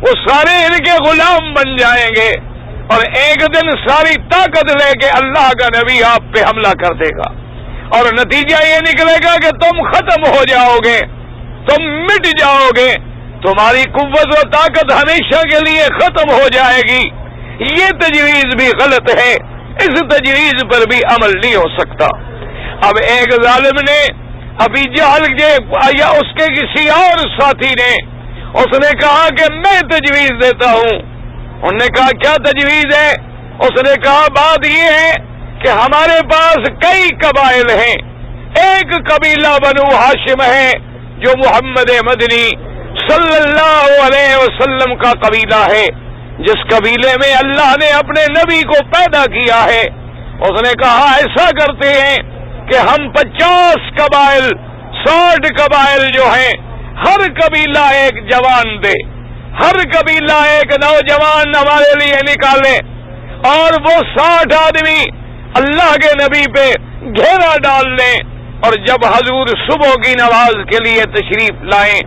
Speaker 1: وہ سارے ان کے غلام بن جائیں گے، اور ایک دن ساری طاقت لے کے اللہ کا نبی آپ پہ حملہ کر دے گا، اور نتیجہ یہ نکلے گا کہ تم ختم ہو جاؤ گے، تم مٹ جاؤ گے، تمہاری قوت و طاقت ہمیشہ کے لیے ختم ہو جائے گی۔ یہ تجویز بھی غلط ہے، اس تجویز پر بھی عمل نہیں ہو سکتا۔ اب ایک ظالم نے ابھی جہل کے یا اس کے کسی اور ساتھی نے، اس نے کہا کہ میں تجویز دیتا ہوں۔ انہوں نے کہا کیا تجویز ہے؟ اس نے کہا بات یہ ہے کہ ہمارے پاس کئی قبائل ہیں، ایک قبیلہ بنو ہاشم ہے جو محمد مدنی صلی اللہ علیہ وسلم کا قبیلہ ہے، جس قبیلے میں اللہ نے اپنے نبی کو پیدا کیا ہے۔ اس نے کہا ایسا کرتے ہیں کہ ہم 50 قبائل 60 قبائل جو ہیں، ہر قبیلہ ایک جوان دے، ہر قبیلہ ایک نوجوان ہمارے لیے نکالے، اور وہ 60 آدمی اللہ کے نبی پہ گھیرا ڈال لیں، اور جب حضور صبح کی نماز کے لیے تشریف لائیں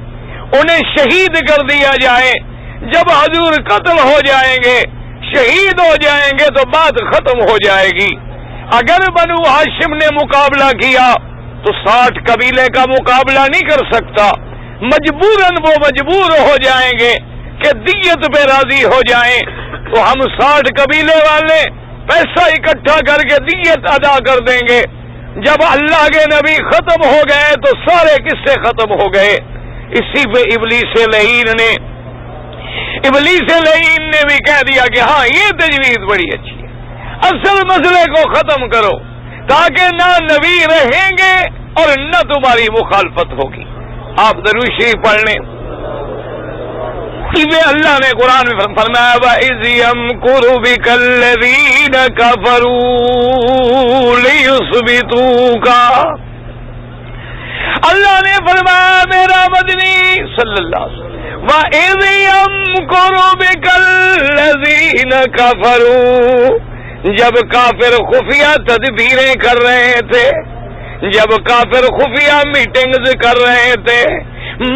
Speaker 1: انہیں شہید کر دیا جائے۔ جب حضور قتل ہو جائیں گے، شہید ہو جائیں گے تو بات ختم ہو جائے گی۔ اگر بنو ہاشم نے مقابلہ کیا تو 60 قبیلے کا مقابلہ نہیں کر سکتا، مجبوراً وہ مجبور ہو جائیں گے کہ دیت پہ راضی ہو جائیں، تو ہم 60 قبیلے والے پیسہ اکٹھا کر کے دیت ادا کر دیں گے۔ جب اللہ کے نبی ختم ہو گئے تو سارے قصے ختم ہو گئے۔ اسی پہ ابلیس لعین نے بھی کہہ دیا کہ ہاں یہ تجویز بڑی اچھی ہے، اصل مسئلے کو ختم کرو تاکہ نہ نبی رہیں گے اور نہ تمہاری مخالفت ہوگی۔ آپ درود شریف پڑھ لیں۔ اللہ نے قرآن میں فرمایا وَإِذْ يَمْكُرُ بِكَ الَّذِينَ كَفَرُوا لِيُثْبِتُوكَ، اللہ نے فرمایا میرا مدنی صلی اللہ علیہ وسلم وَإِذْ يَمْكُرُ بِكَ الَّذِينَ كَفَرُوا، جب کافر خفیہ تدبیریں کر رہے تھے، جب کافر خفیہ میٹنگز کر رہے تھے،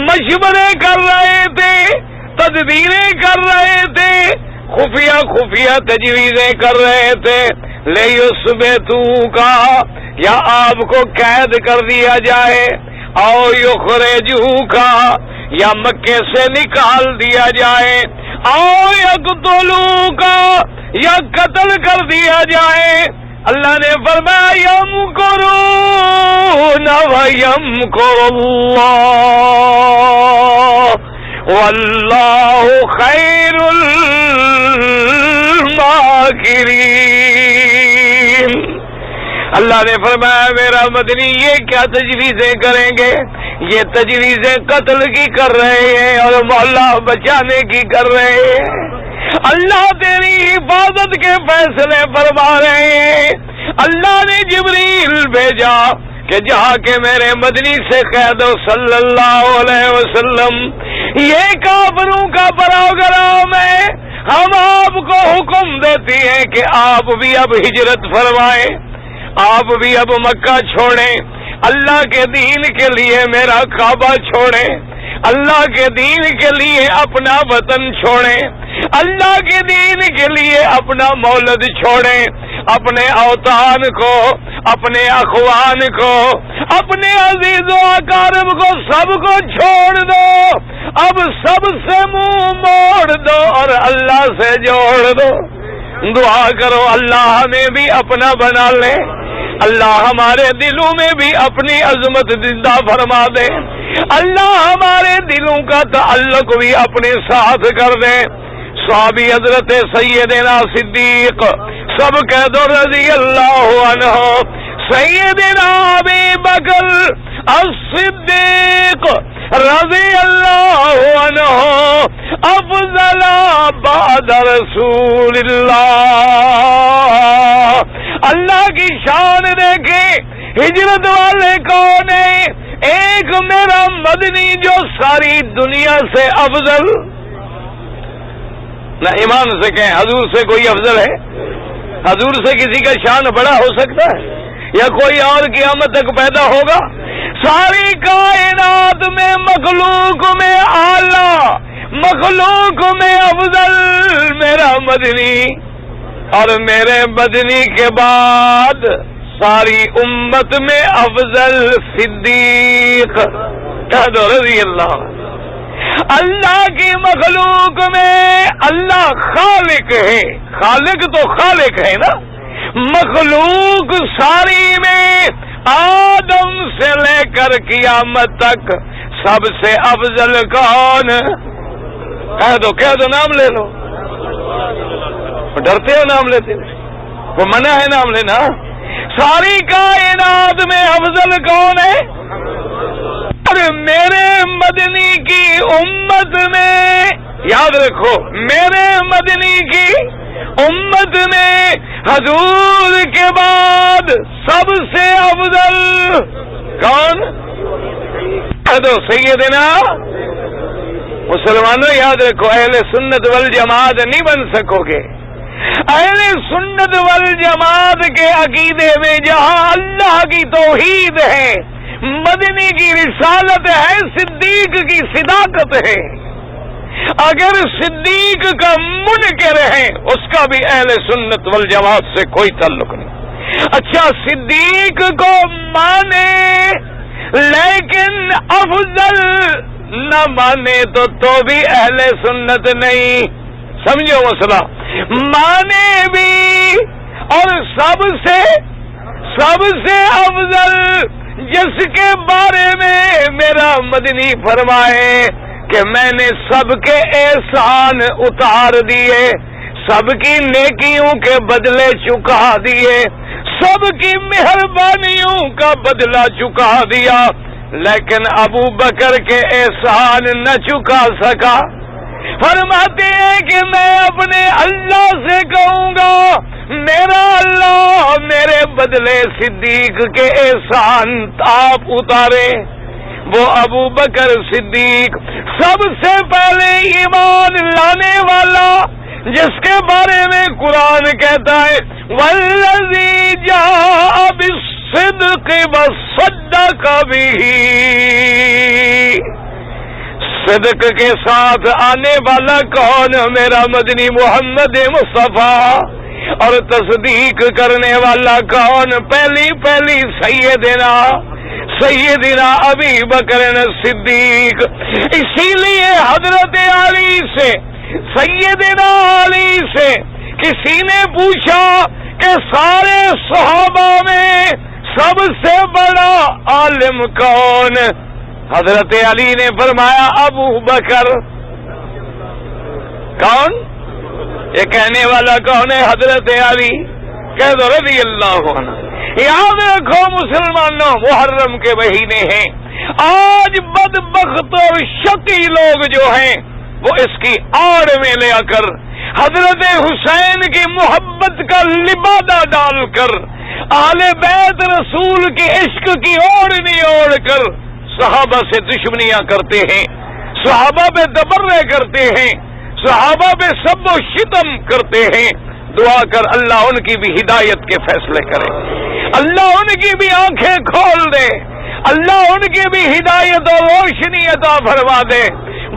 Speaker 1: مشورے کر رہے تھے، تدبیریں کر رہے تھے، خفیہ تجویزیں کر رہے تھے، لیثبتوکا، یا آپ کو قید کر دیا جائے، او یخرجوکا، یا مکے سے نکال دیا جائے، او یقتلوکا، یا قتل کر دیا جائے۔ اللہ نے فرمایا یمکرون ویمکر اللہ واللہ خیر الماکرین۔ اللہ نے فرمایا میرا مدنی یہ کیا تجویزیں کریں گے؟ یہ تجویزیں قتل کی کر رہے ہیں اور محلہ بچانے کی کر رہے ہیں۔ اللہ تیری حفاظت کے فیصلے فرما رہے ہیں۔ اللہ نے جبریل بھیجا کہ جہاں کے میرے مدنی سے کہہ دو صلی اللہ علیہ وسلم یہ کافروں کا پروگرام ہے، ہم آپ کو حکم دیتی ہیں کہ آپ بھی اب ہجرت فرمائیں، آپ بھی اب مکہ چھوڑیں، اللہ کے دین کے لیے میرا کعبہ چھوڑیں، اللہ کے دین کے لیے اپنا وطن چھوڑیں، اللہ کے دین کے لیے اپنا مولد چھوڑیں، اپنے اوطان کو، اپنے اخوان کو، اپنے عزیز و اقارب کو، سب کو چھوڑ دو، اب سب سے منہ موڑ دو اور اللہ سے جوڑ دو۔ دعا کرو اللہ ہمیں بھی اپنا بنا لے، اللہ ہمارے دلوں میں بھی اپنی عظمت زندہ فرما دے، اللہ ہمارے دلوں کا تعلق بھی اپنے ساتھ کر دے۔ صحابی حضرت سیدنا صدیق، سب کہہ دو رضی اللہ عنہ، سیدنا ابی بکر الصدیق رضی اللہ عنہ افضل بعد رسول اللہ۔ اللہ کی شان دیکھیں، ہجرت والے کون ہیں؟ ایک میرا مدنی جو ساری دنیا سے افضل، نہ ایمان سے کہیں حضور سے کوئی افضل ہے؟ حضور سے کسی کا شان بڑا ہو سکتا ہے یا کوئی اور قیامت تک پیدا ہوگا؟ ساری کائنات میں مخلوق میں اعلیٰ، مخلوق میں افضل میرا مدنی، اور میرے مدنی کے بعد ساری امت میں افضل صدیق، کہہ دو رضی اللہ۔ اللہ کی مخلوق میں اللہ خالق ہے، خالق تو خالق ہے نا، مخلوق ساری میں آدم سے لے کر قیامت تک سب سے افضل کون؟ کہہ دو نام لے لو، ڈرتے ہو نام لیتے؟ وہ منع ہے نام لینا؟ ساری کائنات میں افضل کون ہے؟ اور میرے مدنی کی امت میں، یاد رکھو، میرے مدنی کی امت میں حضور کے بعد سب سے افضل کون؟ کہہ دو سیدنا۔ مسلمانوں یاد رکھو، اہل سنت والجماعت نہیں بن سکو گے۔ اہل سنت والجماعت کے عقیدے میں جہاں اللہ کی توحید ہے، مدنی کی رسالت ہے، صدیق کی صداقت ہے، اگر صدیق کا منکر ہے اس کا بھی اہل سنت والجماعت سے کوئی تعلق نہیں۔ اچھا، صدیق کو مانے لیکن افضل نہ مانے تو بھی اہل سنت نہیں، سمجھو مسئلہ۔ مانے بھی اور سب سے افضل جس کے بارے میں میرا مدنی فرمائے کہ میں نے سب کے احسان اتار دیے، سب کی نیکیوں کے بدلے چکا دیے، سب کی مہربانیوں کا بدلہ چکا دیا، لیکن ابو بکر کے احسان نہ چکا سکا۔ فرماتے ہیں کہ میں اپنے اللہ سے کہوں گا، میرا اللہ میرے بدلے صدیق کے احسان آپ اتارے۔ وہ ابو بکر صدیق سب سے پہلے ایمان لانے والا، جس کے بارے میں قرآن کہتا ہے والذی جاء بالصدق وصدق بہ، صدق کے ساتھ آنے والا کون؟ میرا مدنی محمد مصطفیٰ۔ اور تصدیق کرنے والا کون؟ پہلی سیدنا ابی بکر صدیق۔ اسی لیے حضرت علی سے، سیدنا علی سے کسی نے پوچھا کہ سارے صحابہ میں سب سے بڑا عالم کون؟ حضرت علی نے فرمایا ابو بکر۔ کون؟ یہ کہنے والا کون ہے؟ حضرت علی۔ کہہ دو رضی اللہ عنہ۔ یاد رکھو مسلمانوں، محرم کے مہینے ہیں، آج بدبخت اور شقی لوگ جو ہیں وہ اس کی آڑ میں لے آ کر حضرت حسین کی محبت کا لبادہ ڈال کر، آل بیت رسول کے عشق کی اوڑھنی اوڑھ کر صحابہ سے دشمنیاں کرتے ہیں، صحابہ پہ تبرع کرتے ہیں، صحابہ پہ سب و شتم کرتے ہیں۔ دعا کر اللہ ان کی بھی ہدایت کے فیصلے کرے، اللہ ان کی بھی آنکھیں کھول دے، اللہ ان کی بھی ہدایت اور روشنی عطا فرما دے،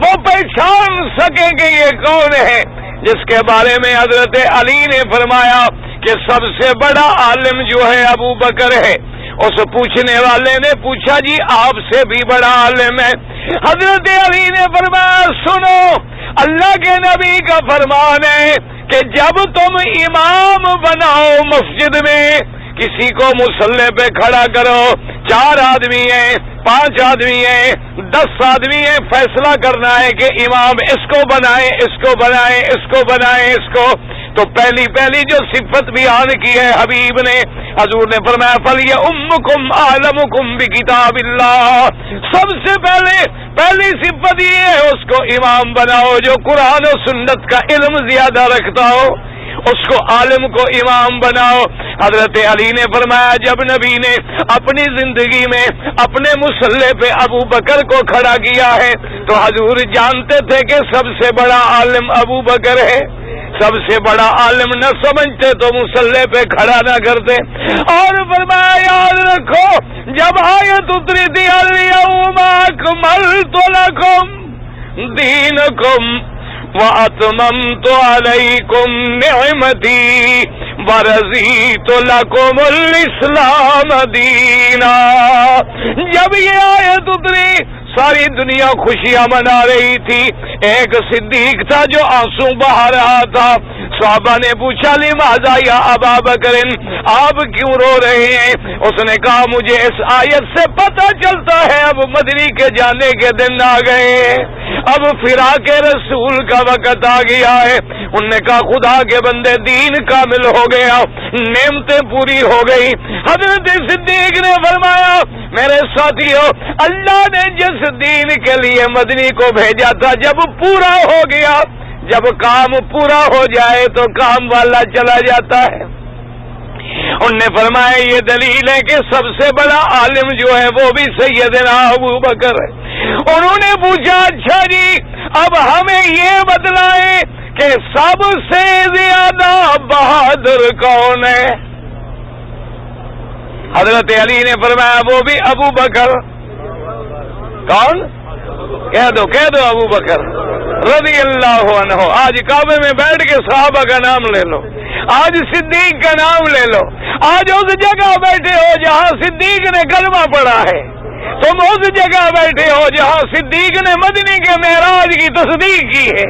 Speaker 1: وہ پہچان سکیں کہ یہ کون ہے جس کے بارے میں حضرت علی نے فرمایا کہ سب سے بڑا عالم جو ہے ابو بکر ہے۔ اس پوچھنے والے نے پوچھا جی آپ سے بھی بڑا عالم ہے؟ حضرت علی نے فرمایا سنو، اللہ کے نبی کا فرمان ہے کہ جب تم امام بناؤ مسجد میں، کسی کو مصلی پہ کھڑا کرو، 4 آدمی ہیں، 5 آدمی ہیں، 10 آدمی ہیں، فیصلہ کرنا ہے کہ امام اس کو بنائے، اس کو بنائے، اس کو بنائے، اس کو، تو پہلی جو صفت بیان کی ہے حبیب نے، حضور نے فرمایا فَلْيَؤُمُّكُمْ أَعْلَمُكُمْ بِكِتَابِ اللَّهِ، سب سے پہلی صفت یہ ہے اس کو امام بناؤ جو قرآن و سنت کا علم زیادہ رکھتا ہو، اس کو عالم کو امام بناؤ۔ حضرت علی نے فرمایا جب نبی نے اپنی زندگی میں اپنے مصلی پہ ابو بکر کو کھڑا کیا ہے تو حضور جانتے تھے کہ سب سے بڑا عالم ابو بکر ہے، سب سے بڑا عالم نہ سمجھتے تو مصلی پہ کھڑا نہ کرتے، اور فرمایا یاد رکھو جب آیت اتری تھی الیوم اکملت لکم دینکم وَأَتْمَمْتُ عَلَيْكُمْ نِعْمَتِي وَرَضِيتُ لَكُمُ الْإِسْلَامَ دِينًا، جب یہ آیت اتری ساری دنیا خوشیاں منا رہی تھی، ایک صدیق تھا جو آنسو بہا رہا تھا، صحابہ نے پوچھا لماذا یا ابا بکر، آپ کیوں رو رہے ہیں؟ اس نے کہا مجھے اس آیت سے پتہ چلتا ہے اب مدنی کے جانے کے دن آ گئے، اب فراق رسول کا وقت آ گیا ہے۔ انہوں نے کہا خدا کے بندے دین کامل ہو گیا، نعمتیں پوری ہو گئی۔ حضرت صدیق نے فرمایا میرے ساتھیو، اللہ نے جس دین کے لیے مدنی کو بھیجا تھا جب پورا ہو گیا، جب کام پورا ہو جائے تو کام والا چلا جاتا ہے۔ انہوں نے فرمایا یہ دلیل ہے کہ سب سے بڑا عالم جو ہے وہ بھی سیدنا ابو بکر ہے۔ انہوں نے پوچھا اچھا جی اب ہمیں یہ بتلائیں کہ سب سے زیادہ بہادر کون ہے؟ حضرت علی نے فرمایا وہ بھی ابو بکر۔ کون؟ کہہ دو ابو بکر رضی اللہ عنہ۔ آج کعبے میں بیٹھ کے صحابہ کا نام لے لو، آج صدیق کا نام لے لو، آج اس جگہ بیٹھے ہو جہاں صدیق نے کلمہ پڑھا ہے، تم اس جگہ بیٹھے ہو جہاں صدیق نے مدنی کے معراج کی تصدیق کی ہے،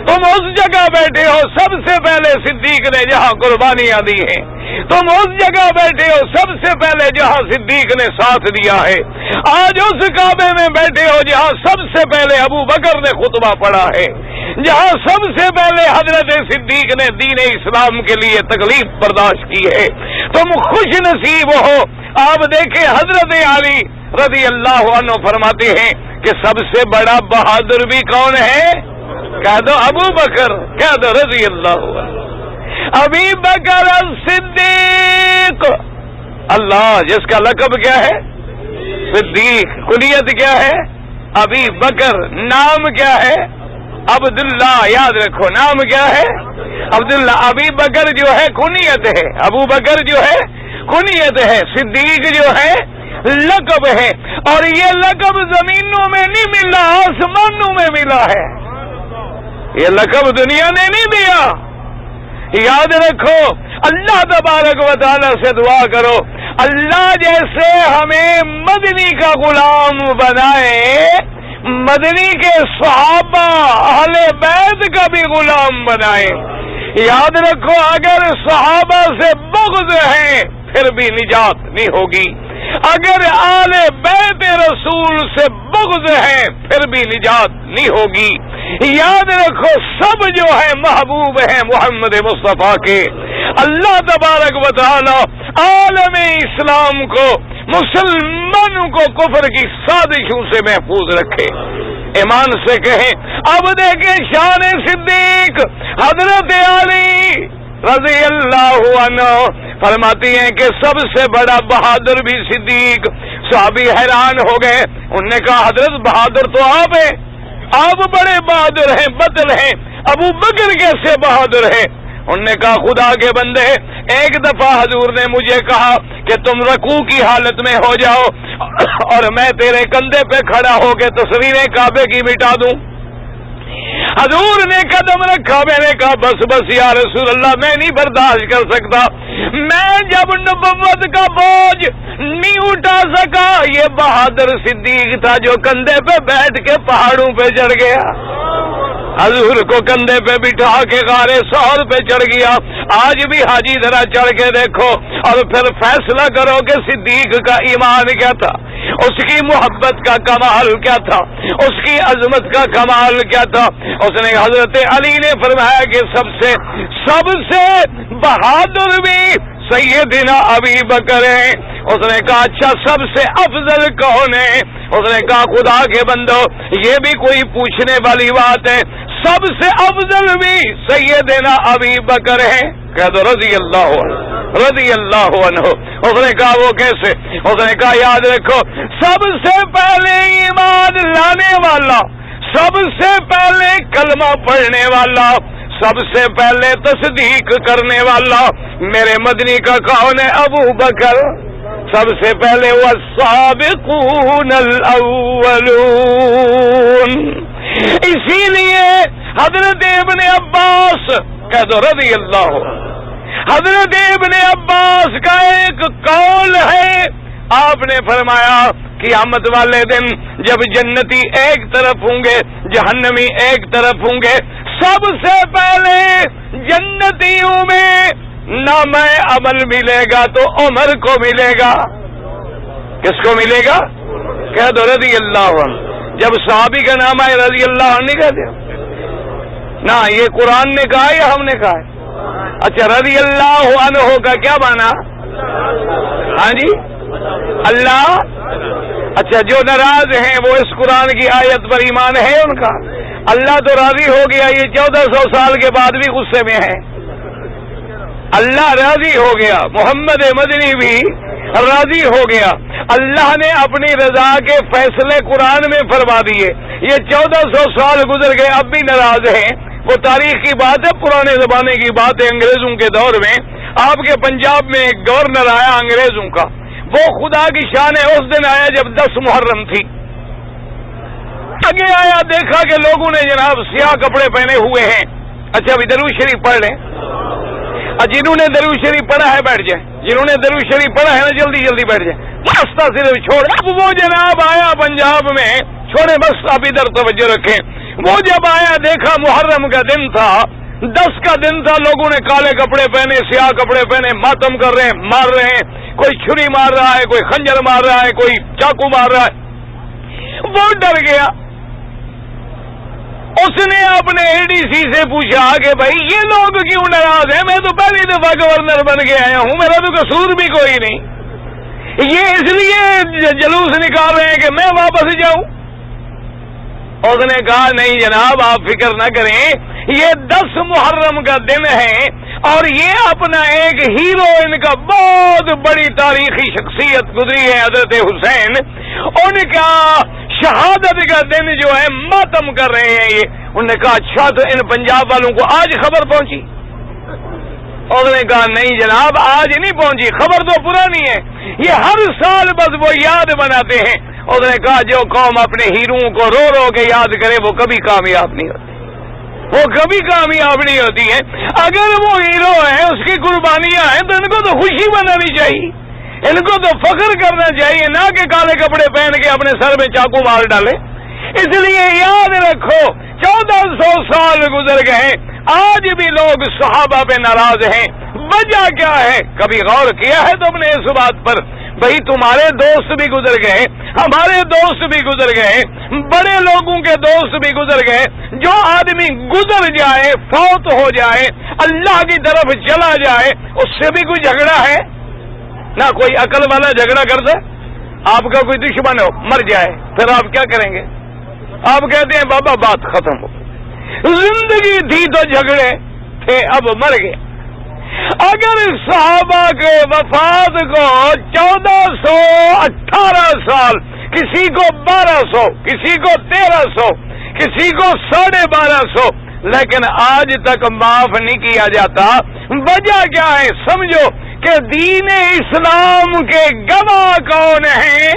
Speaker 1: تم اس جگہ بیٹھے ہو سب سے پہلے صدیق نے جہاں قربانیاں دی ہیں، تم اس جگہ بیٹھے ہو سب سے پہلے جہاں صدیق نے ساتھ دیا ہے، آج اس کعبے میں بیٹھے ہو جہاں سب سے پہلے ابو بکر نے خطبہ پڑھا ہے، جہاں سب سے پہلے حضرت صدیق نے دین اسلام کے لیے تکلیف برداشت کی ہے، تم خوش نصیب ہو۔ آپ دیکھیں حضرت علی رضی اللہ عنہ فرماتے ہیں کہ سب سے بڑا بہادر بھی کون ہے؟ کہہ دو ابو بکر، کہہ دو رضی اللہ عنہ، ابی بکر الصدیق، اللہ جس کا لقب کیا ہے؟ صدیق، کنیت کیا ہے؟ ابی بکر، نام کیا ہے؟ عبداللہ، یاد رکھو نام کیا ہے؟ عبداللہ۔ ابی بکر جو ہے کنیت ہے، ابو بکر جو ہے کنیت ہے، صدیق جو ہے لقب ہے، اور یہ لقب زمینوں میں نہیں ملا، آسمانوں میں ملا ہے، یہ لقب دنیا نے نہیں دیا۔ یاد رکھو اللہ تبارک و تعالی سے دعا کرو اللہ جیسے ہمیں مدنی کا غلام بنائے، مدنی کے صحابہ اہل بیت کا بھی غلام بنائے۔ یاد رکھو اگر صحابہ سے بغض ہے پھر بھی نجات نہیں ہوگی، اگر آل بیت رسول سے بغض ہے پھر بھی نجات نہیں ہوگی۔ یاد رکھو سب جو ہے محبوب ہیں محمد مصطفیٰ کے۔ اللہ تبارک و تعالی عالم اسلام کو، مسلمانوں کو کفر کی سازشوں سے محفوظ رکھے، ایمان سے کہیں۔ اب دیکھیں شان صدیق حضرت علی رضی اللہ عنہ فرماتی ہیں کہ سب سے بڑا بہادر بھی صدیق۔ صحابی حیران ہو گئے، انہوں نے کہا حضرت بہادر تو آپ ہیں، آپ بڑے بہادر ہیں، بدل ہیں، ابو بکر کیسے بہادر ہیں؟ انہوں نے کہا خدا کے بندے ایک دفعہ حضور نے مجھے کہا کہ تم رکوع کی حالت میں ہو جاؤ اور میں تیرے کندھے پہ کھڑا ہو کے تصویریں کعبے کی مٹا دوں. حضور نے قدم رکھا, میں نے کہا بس بس یا رسول اللہ میں نہیں برداشت کر سکتا. میں جب نبوت کا بوجھ نہیں اٹھا سکا, یہ بہادر صدیق تھا جو کندھے پہ بیٹھ کے پہاڑوں پہ چڑھ گیا, حضور کو کندھے پہ بٹھا کے غار ثور پہ چڑھ گیا. آج بھی حاجی ذرا چڑھ کے دیکھو اور پھر فیصلہ کرو کہ صدیق کا ایمان کیا تھا, اس کی محبت کا کمال کیا تھا, اس کی عظمت کا کمال کیا تھا. اس نے حضرت علی نے فرمایا کہ سب سے بہادر بھی سیدنا ابی بکر ہیں. اس نے کہا اچھا سب سے افضل کون ہے؟ اس نے کہا خدا کے بندو یہ بھی کوئی پوچھنے والی بات ہے, سب سے افضل بھی سیدنا ابی بکر ہیں. کہہ دو رضی اللہ عنہ. اس نے کہا وہ کیسے؟ اس نے کہا یاد رکھو سب سے پہلے ایمان لانے والا, سب سے پہلے کلمہ پڑھنے والا, سب سے پہلے تصدیق کرنے والا میرے مدنی کا کون ہے؟ ابو بکر. سب سے پہلے والسابقون الاولون. اسی لیے حضرت ابن عباس کہہ دو رضی اللہ, حضرت ابن عباس کا ایک قول ہے, آپ نے فرمایا قیامت والے دن جب جنتی ایک طرف ہوں گے جہنمی ایک طرف ہوں گے, سب سے پہلے جنتیوں میں نام عمل ملے گا تو عمر کو ملے گا. کس کو ملے گا؟ کہہ دو رضی اللہ عنہ. جب صحابی کا نام آئے رضی اللہ عنہ نہیں کہتے نا, یہ قرآن نے کہا یا ہم نے کہا ہے؟ اچھا رضی اللہ عنہ کا کیا مانا؟ ہاں جی اللہ. اچھا جو ناراض ہیں وہ اس قرآن کی آیت پر ایمان ہے ان کا؟ اللہ تو راضی ہو گیا, یہ 1400 سال کے بعد بھی غصے میں ہے. اللہ راضی ہو گیا, محمد مدنی بھی راضی ہو گیا. اللہ نے اپنی رضا کے فیصلے قرآن میں فرما دیے. یہ 1400 سال گزر گئے اب بھی ناراض ہیں. وہ تاریخ کی بات ہے, پرانے زمانے کی بات ہے. انگریزوں کے دور میں آپ کے پنجاب میں ایک گورنر آیا انگریزوں کا, وہ خدا کی شان ہے اس دن آیا جب 10 محرم تھی. آگے آیا دیکھا کہ لوگوں نے جناب سیاہ کپڑے پہنے ہوئے ہیں. اچھا ابھی درود شریف پڑھ لیں, جنہوں نے درود شریف پڑھا ہے بیٹھ جائیں, جنہوں نے درود شریف پڑھا ہے نا جلدی جلدی بیٹھ جائیں, راستہ صرف چھوڑ. اب وہ جناب آیا پنجاب میں, چھوڑے بس آپ ادھر توجہ رکھیں. وہ جب آیا دیکھا محرم کا دن تھا, 10 کا دن تھا, لوگوں نے کالے کپڑے پہنے سیاہ کپڑے پہنے ماتم کر رہے ہیں, مار رہے ہیں, کوئی چھری مار رہا ہے, کوئی خنجر مار رہا ہے, کوئی چاقو مار رہا ہے. وہ ڈر گیا. اس نے اپنے اے ڈی سی سے پوچھا کہ بھائی یہ لوگ کیوں ناراض ہیں, میں تو پہلی دفعہ گورنر بن کے آیا ہوں, میرا تو قصور بھی کوئی نہیں, یہ اس لیے جلوس نکال رہے ہیں کہ میں واپس جاؤں. اس نے کہا نہیں جناب آپ فکر نہ کریں, یہ 10 محرم کا دن ہے اور یہ اپنا ایک ہیرو, ان کا بہت بڑی تاریخی شخصیت گزری ہے حضرت حسین, ان کا شہادت کا دن جو ہے ماتم کر رہے ہیں یہ. انہوں نے کہا اچھا تو ان پنجاب والوں کو آج خبر پہنچی؟ اس نے کہا نہیں جناب آج نہیں پہنچی, خبر تو پرانی ہے, یہ ہر سال بس وہ یاد بناتے ہیں. اس نے کہا جو قوم اپنے ہیروؤں کو رو رو کے یاد کرے وہ کبھی کامیاب نہیں ہوتی, وہ کبھی کامیاب نہیں ہوتی ہے. اگر وہ ہیرو ہیں, اس کی قربانیاں ہیں, تو ان کو تو خوشی منانی چاہیے, ان کو تو فخر کرنا چاہیے, نہ کہ کالے کپڑے پہن کے اپنے سر میں چاقو مار ڈالے. اس لیے یاد رکھو 1400 سال گزر گئے, آج بھی لوگ صحابہ پہ ناراض ہیں. وجہ کیا ہے؟ کبھی غور کیا ہے تم نے اس بات پر؟ بھئی تمہارے دوست بھی گزر گئے, ہمارے دوست بھی گزر گئے, بڑے لوگوں کے دوست بھی گزر گئے. جو آدمی گزر جائے, فوت ہو جائے, اللہ کی طرف چلا جائے, اس سے بھی کوئی جھگڑا ہے؟ نہ کوئی عقل والا جھگڑا کرتا ہے. آپ کا کوئی دشمن ہو مر جائے, پھر آپ کیا کریں گے؟ آپ کہتے ہیں بابا بات ختم ہو, زندگی تھی تو جھگڑے تھے, اب مر گئے. اگر صحابہ کے وفات کو 1418 سال, کسی کو 1200, کسی کو 1300, کسی کو 1250, لیکن آج تک معاف نہیں کیا جاتا. وجہ کیا ہے؟ سمجھو کہ دین اسلام کے گواہ کون ہیں؟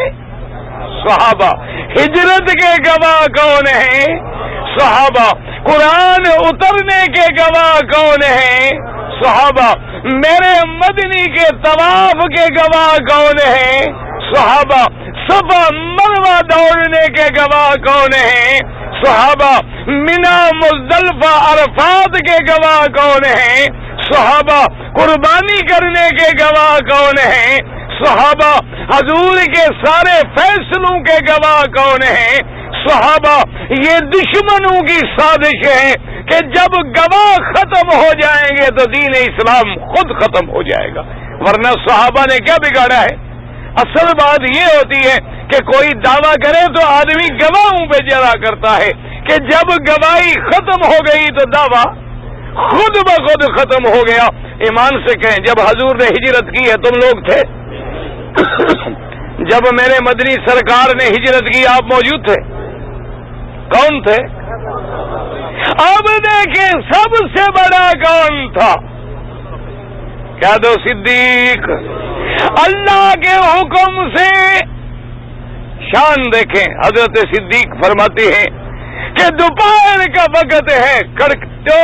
Speaker 1: صحابہ. ہجرت کے گواہ کون ہیں؟ صحابہ. قرآن اترنے کے گواہ کون ہیں؟ صحابہ. میرے مدنی کے طواف کے گواہ کون ہیں؟ صحابہ. صفا مروہ دوڑنے کے گواہ کون ہیں؟ صحابہ. منا مزدلفہ عرفات کے گواہ کون ہیں؟ صحابہ. قربانی کرنے کے گواہ کون ہیں؟ صحابہ. حضور کے سارے فیصلوں کے گواہ کون ہیں؟ صحابہ. یہ دشمنوں کی سازش ہے کہ جب گواہ ختم ہو جائیں گے تو دین اسلام خود ختم ہو جائے گا. ورنہ صحابہ نے کیا بگاڑا ہے؟ اصل بات یہ ہوتی ہے کہ کوئی دعویٰ کرے تو آدمی گواہوں پہ جرا کرتا ہے کہ جب گواہی ختم ہو گئی تو دعویٰ خود بخود ختم ہو گیا. ایمان سے کہیں جب حضور نے ہجرت کی ہے تم لوگ تھے؟ جب میرے مدنی سرکار نے ہجرت کی آپ موجود تھے؟ کون تھے؟ اب دیکھیں سب سے بڑا کون تھا؟ کیا دو صدیق. اللہ کے حکم سے شان دیکھیں. حضرت صدیق فرماتے ہیں کہ دوپہر کا وقت ہے، کڑکٹو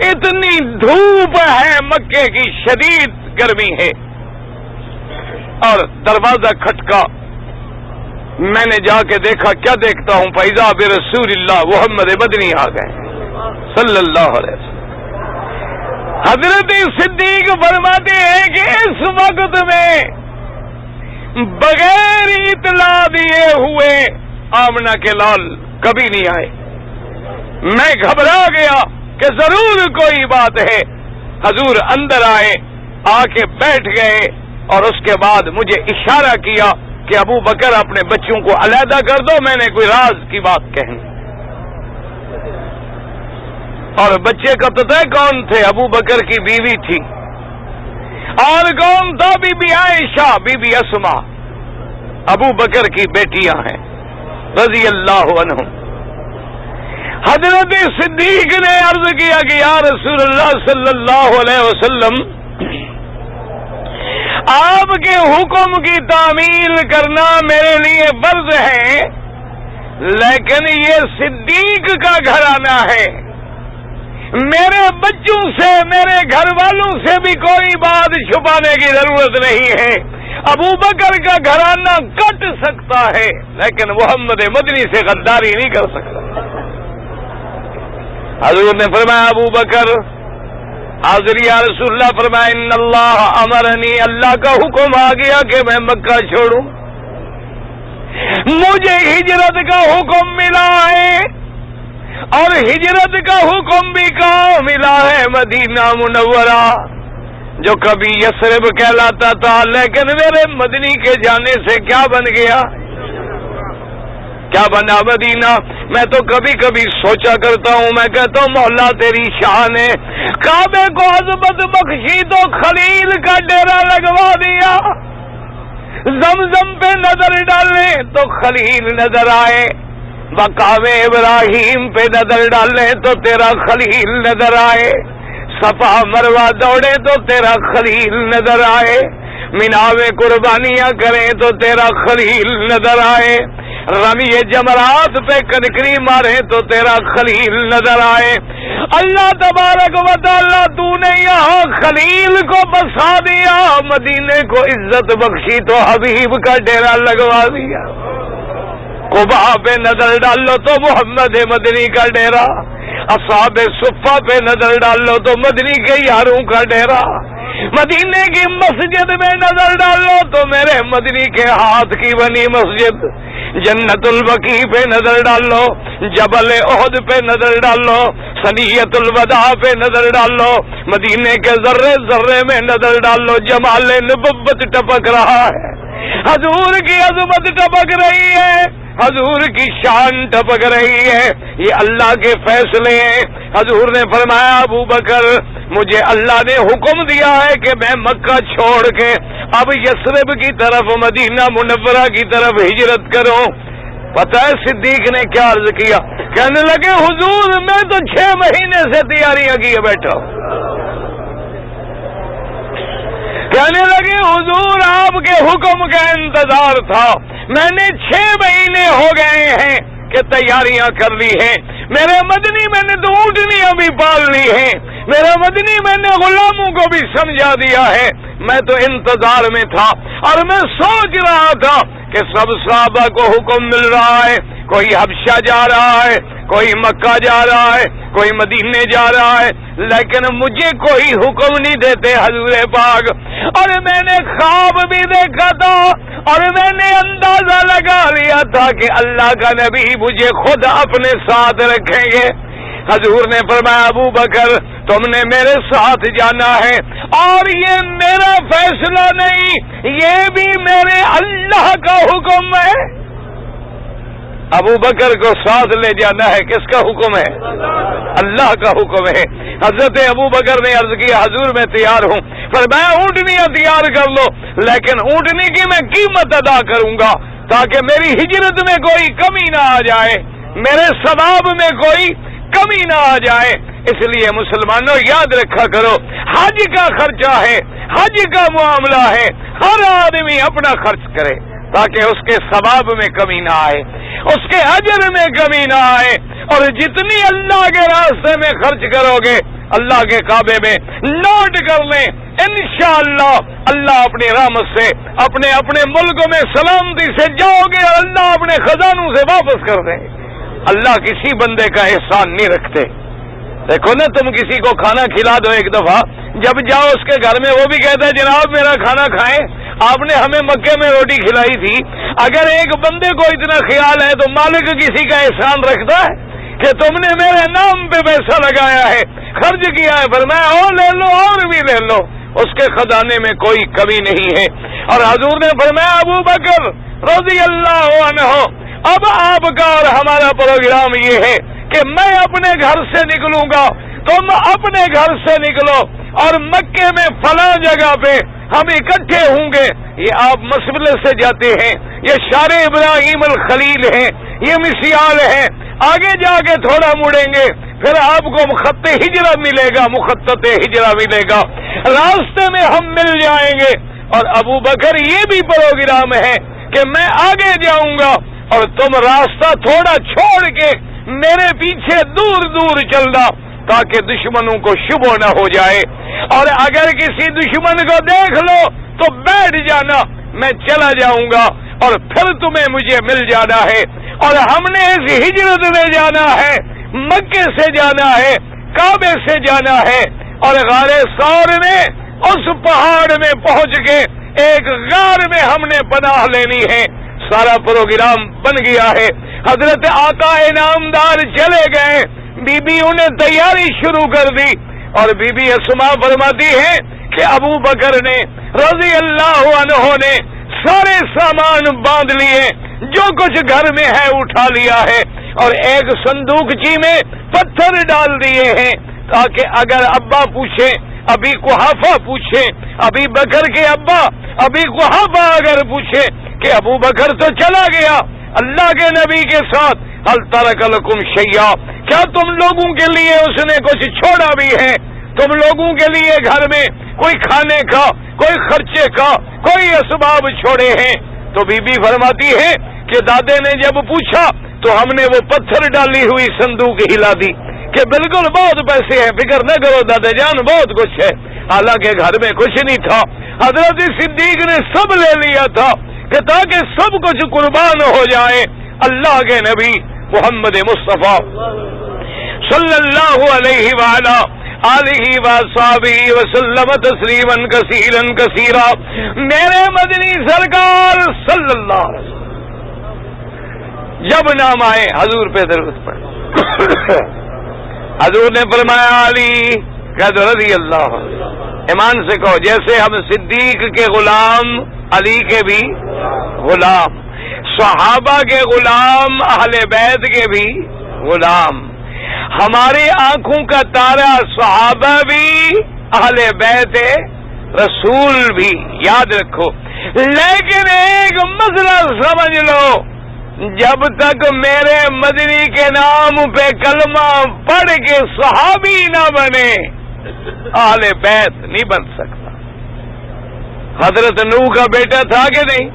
Speaker 1: اتنی دھوپ ہے، مکے کی شدید گرمی ہے، اور دروازہ کھٹکا. میں نے جا کے دیکھا، کیا دیکھتا ہوں؟ فیضا برسول اللہ محمد مدنی آ گئے صلی اللہ علیہ وسلم. حضرت صدیق فرماتے ہیں کہ اس وقت میں بغیر اطلاع دیے ہوئے آمنہ کے لال کبھی نہیں آئے. میں گھبرا گیا کہ ضرور کوئی بات ہے. حضور اندر آئے، آ کے بیٹھ گئے، اور اس کے بعد مجھے اشارہ کیا کہ ابو بکر اپنے بچوں کو علیحدہ کر دو، میں نے کوئی راز کی بات کہنی. اور بچے کا پتہ کون تھے؟ ابو بکر کی بیوی تھی. اور کون تھا؟ Be be Aisha, be be اسما، ابو بکر کی بیٹیاں ہیں رضی اللہ عنہم. حضرت صدیق نے عرض کیا کہ یا رسول اللہ صلی اللہ علیہ وسلم، آپ کے حکم کی تعمیل کرنا میرے لیے فرض ہے، لیکن یہ صدیق کا گھرانہ ہے، میرے بچوں سے، میرے گھر والوں سے بھی کوئی بات چھپانے کی ضرورت نہیں ہے. ابو بکر کا گھرانہ کٹ سکتا ہے لیکن محمد مدنی سے غداری نہیں کر سکتا. حضور نے فرمایا ابو بکر حاضر یا رسول اللہ. فرمایا ان اللہ امرنی، اللہ کا حکم آ گیا کہ میں مکہ چھوڑوں. مجھے ہجرت کا حکم ملا ہے، اور ہجرت کا حکم بھی کہاں ملا ہے؟ مدینہ منورہ، جو کبھی یثرب کہلاتا تھا، لیکن میرے مدنی کے جانے سے کیا بن گیا؟ کیا بنا؟ مدینہ. میں تو کبھی کبھی سوچا کرتا ہوں، میں کہتا ہوں مولا تیری شان ہے، کعبے کو عظمت بخشی تو خلیل کا ڈیرا لگوا دیا، زمزم پہ نظر ڈالے تو خلیل نظر آئے، مقام ابراہیم پہ نظر ڈالیں تو تیرا خلیل نظر آئے، صفا مروہ دوڑے تو تیرا خلیل نظر آئے، مینا میں قربانیاں کریں تو تیرا خلیل نظر آئے، رمی جمرات پہ کنکری مارے تو تیرا خلیل نظر آئے. اللہ تبارک و تعالیٰ تو نے یہاں خلیل کو بسا دیا، مدینے کو عزت بخشی تو حبیب کا ڈیرا لگوا دیا. قبا پہ نظر ڈال لو تو محمد مدنی کا ڈیرا، اصحاب صفہ پہ نظر ڈال لو تو مدنی کے یاروں کا ڈیرا، مدینے کی مسجد میں نظر ڈال لو تو میرے مدنی کے ہاتھ کی بنی مسجد، جنت البقیع پہ نظر ڈال لو، جبل احد پہ نظر ڈال لو، ثنیۃ الوداع پہ نظر ڈال لو، مدینے کے ذرے ذرے میں نظر ڈال لو، جمال نبوت ٹپک رہا ہے، حضور کی عظمت ٹپک رہی ہے، حضور کی شان ٹپک رہی ہے. یہ اللہ کے فیصلے ہیں. حضور نے فرمایا ابو بکر مجھے اللہ نے حکم دیا ہے کہ میں مکہ چھوڑ کے اب یثرب کی طرف، مدینہ منورہ کی طرف ہجرت کروں. پتہ ہے صدیق نے کیا عرض کیا؟ کہنے لگے حضور میں تو 6 مہینے سے تیاریاں کیے بیٹھا ہوں۔ کہنے لگے حضور آپ کے حکم کا انتظار تھا، میں نے 6 مہینے ہو گئے ہیں کہ تیاریاں کر لی ہیں، میرے مدنی میں نے تو اونٹنیاں بھی پال لی ہیں، میرے مدنی میں نے غلاموں کو بھی سمجھا دیا ہے، میں تو انتظار میں تھا اور میں سوچ رہا تھا کہ سب صحابہ کو حکم مل رہا ہے، کوئی حبشہ جا رہا ہے، کوئی مکہ جا رہا ہے، کوئی مدینے جا رہا ہے، لیکن مجھے کوئی حکم نہیں دیتے حضور پاک۔ اور میں نے خواب بھی دیکھا تھا اور میں نے اندازہ لگا لیا تھا کہ اللہ کا نبی مجھے خود اپنے ساتھ رکھیں گے۔ حضور نے فرمایا ابو بکر تم نے میرے ساتھ جانا ہے، اور یہ میرا فیصلہ نہیں، یہ بھی میرے اللہ کا حکم ہے۔ ابو بکر کو ساتھ لے جانا ہے، کس کا حکم ہے؟ اللہ کا حکم ہے۔ حضرت ابو بکر نے عرض کیا حضور میں تیار ہوں، فرمایا اونٹنیاں تیار کر لو، لیکن اونٹنی کی میں قیمت ادا کروں گا تاکہ میری ہجرت میں کوئی کمی نہ آ جائے، میرے ثواب میں کوئی کمی نہ آ جائے۔ اس لیے مسلمانوں یاد رکھا کرو، حج کا خرچہ ہے، حج کا معاملہ ہے، ہر آدمی اپنا خرچ کرے تاکہ اس کے ثواب میں کمی نہ آئے، اس کے اجر میں کمی نہ آئے، اور جتنی اللہ کے راستے میں خرچ کرو گے اللہ کے کعبے میں لوٹ کر لیں، انشاءاللہ اللہ اپنی رحمت سے اپنے ملک میں سلامتی سے جاؤ گے اور اللہ اپنے خزانوں سے واپس کر دیں۔ اللہ کسی بندے کا احسان نہیں رکھتے۔ دیکھو نا، تم کسی کو کھانا کھلا دو ایک دفعہ، جب جاؤ اس کے گھر میں وہ بھی کہتا ہے جناب میرا کھانا کھائیں، آپ نے ہمیں مکے میں روٹی کھلائی تھی۔ اگر ایک بندے کو اتنا خیال ہے تو مالک کسی کا احسان رکھتا ہے کہ تم نے میرے نام پہ پیسہ لگایا ہے، خرچ کیا ہے، فرمایا او لے لو اور بھی لے لو، اس کے خزانے میں کوئی کمی نہیں ہے۔ اور حضور نے فرمایا ابو بکر رضی اللہ عنہ، اب آپ کا اور ہمارا پروگرام یہ ہے کہ میں اپنے گھر سے نکلوں گا، تم اپنے گھر سے نکلو، اور مکے میں فلاں جگہ پہ ہم اکٹھے ہوں گے۔ یہ آپ مسئلے سے جاتے ہیں، یہ شار ابراہیم الخلیل ہیں، یہ مثال ہے، آگے جا کے تھوڑا مڑیں گے پھر آپ کو خط ہجرہ ملے گا، مخطط ہجرہ ملے گا، راستے میں ہم مل جائیں گے۔ اور ابو بکر یہ بھی پروگرام ہے کہ میں آگے جاؤں گا اور تم راستہ تھوڑا چھوڑ کے میرے پیچھے دور دور چلنا تاکہ دشمنوں کو شبہ نہ ہو جائے، اور اگر کسی دشمن کو دیکھ لو تو بیٹھ جانا، میں چلا جاؤں گا اور پھر تمہیں مجھے مل جانا ہے۔ اور ہم نے اس ہجرت میں جانا ہے، مکے سے جانا ہے، کعبے سے جانا ہے، اور غار ثور میں اس پہاڑ میں پہنچ کے ایک غار میں ہم نے پناہ لینی ہے۔ سارا پروگرام بن گیا ہے۔ حضرت آقا انعامدار چلے گئے، بی بیوں نے تیاری شروع کر دی، اور بی بی اسماء فرماتی ہے کہ ابو بکر نے رضی اللہ عنہ نے سارے سامان باندھ لیے، جو کچھ گھر میں ہے اٹھا لیا ہے، اور ایک صندوقچی میں پتھر ڈال دیے ہیں تاکہ اگر ابا پوچھے، ابھی قحافہ پوچھے، ابھی بکر کے ابا ابھی قحافہ اگر پوچھے کہ ابو بکر تو چلا گیا اللہ کے نبی کے ساتھ، هل ترک لکم شیئا، کیا تم لوگوں کے لیے اس نے کچھ چھوڑا بھی ہے؟ تم لوگوں کے لیے گھر میں کوئی کھانے کا، کوئی خرچے کا، کوئی اسباب چھوڑے ہیں؟ تو بی بی فرماتی ہے کہ دادے نے جب پوچھا تو ہم نے وہ پتھر ڈالی ہوئی صندوق ہلا دی کہ بالکل بہت پیسے ہیں، فکر نہ کرو دادا جان، بہت کچھ ہے، حالانکہ گھر میں کچھ نہیں تھا۔ حضرت صدیق نے سب لے لیا تھا کہ تاکہ سب کچھ قربان ہو جائے اللہ کے نبی محمد مصطفیٰ صلی اللہ علیہ وآلہ آلہ وصحبہ وسلم تسلیما کثیرا کثیرا۔ میرے مدنی سرکار صلی اللہ علیہ وسلم جب نام آئے حضور پہ درود پڑھ، حضور نے فرمایا علی قد رضی اللہ عنہ، ایمان سے کہو جیسے ہم صدیق کے غلام، علی کے بھی غلام، صحابہ کے غلام، اہل بیت کے بھی غلام، ہماری آنکھوں کا تارا صحابہ بھی، اہل بیت رسول بھی، یاد رکھو۔ لیکن ایک مسئلہ سمجھ لو، جب تک میرے مدنی کے نام پہ کلمہ پڑھ کے صحابی نہ بنے اہل بیت نہیں بن سکتا. حضرت نوح کا بیٹا تھا کہ نہیں؟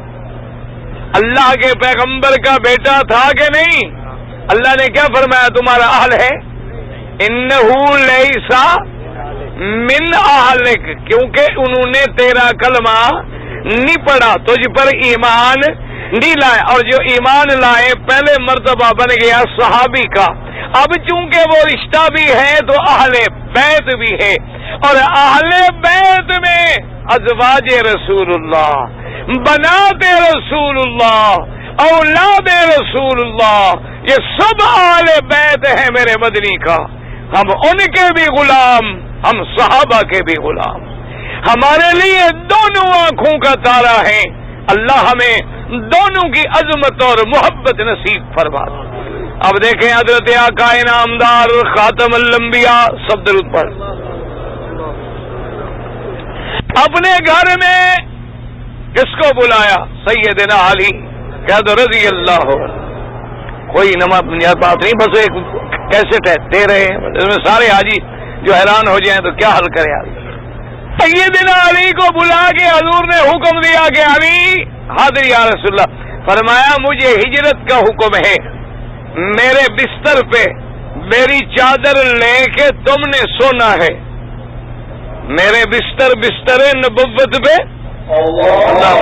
Speaker 1: اللہ کے پیغمبر کا بیٹا تھا کہ نہیں؟ اللہ نے کیا فرمایا تمہارا اہل ہے؟ انہو لیسا من اہلک، کیونکہ انہوں نے تیرا کلمہ نہیں پڑھا، تجھ پر ایمان نہیں لائے، اور جو ایمان لائے پہلے مرتبہ بن گیا صحابی کا. اب چونکہ وہ رشتہ بھی ہے تو اہل بیت بھی ہے، اور اہل بیت میں ازواج رسول اللہ، بنات رسول اللہ، اولاد رسول اللہ، یہ سب اہل بیت ہیں میرے مدنی کا. ہم ان کے بھی غلام، ہم صحابہ کے بھی غلام. ہمارے لیے دونوں آنکھوں کا تارا ہے. اللہ ہمیں دونوں کی عظمت اور محبت نصیب فرما. اب دیکھیں حضرت آقا انعامدار خاتم الانبیاء سب درود پڑھ. اپنے گھر میں کس کو بلایا؟ سیدنا علی. کہہ دو رضی اللہ. کوئی نماز بات نہیں، بس ایک کیسٹ ہے دے رہے ہیں، اس میں سارے حاجی جو حیران ہو جائیں تو کیا حل کرے. سیدنا علی کو بلا کے حضور نے حکم دیا کہ علی حاضر یا رسول اللہ. فرمایا مجھے ہجرت کا حکم ہے، میرے بستر پہ میری چادر لے کے تم نے سونا ہے. میرے بستر نبوت پہ اللہ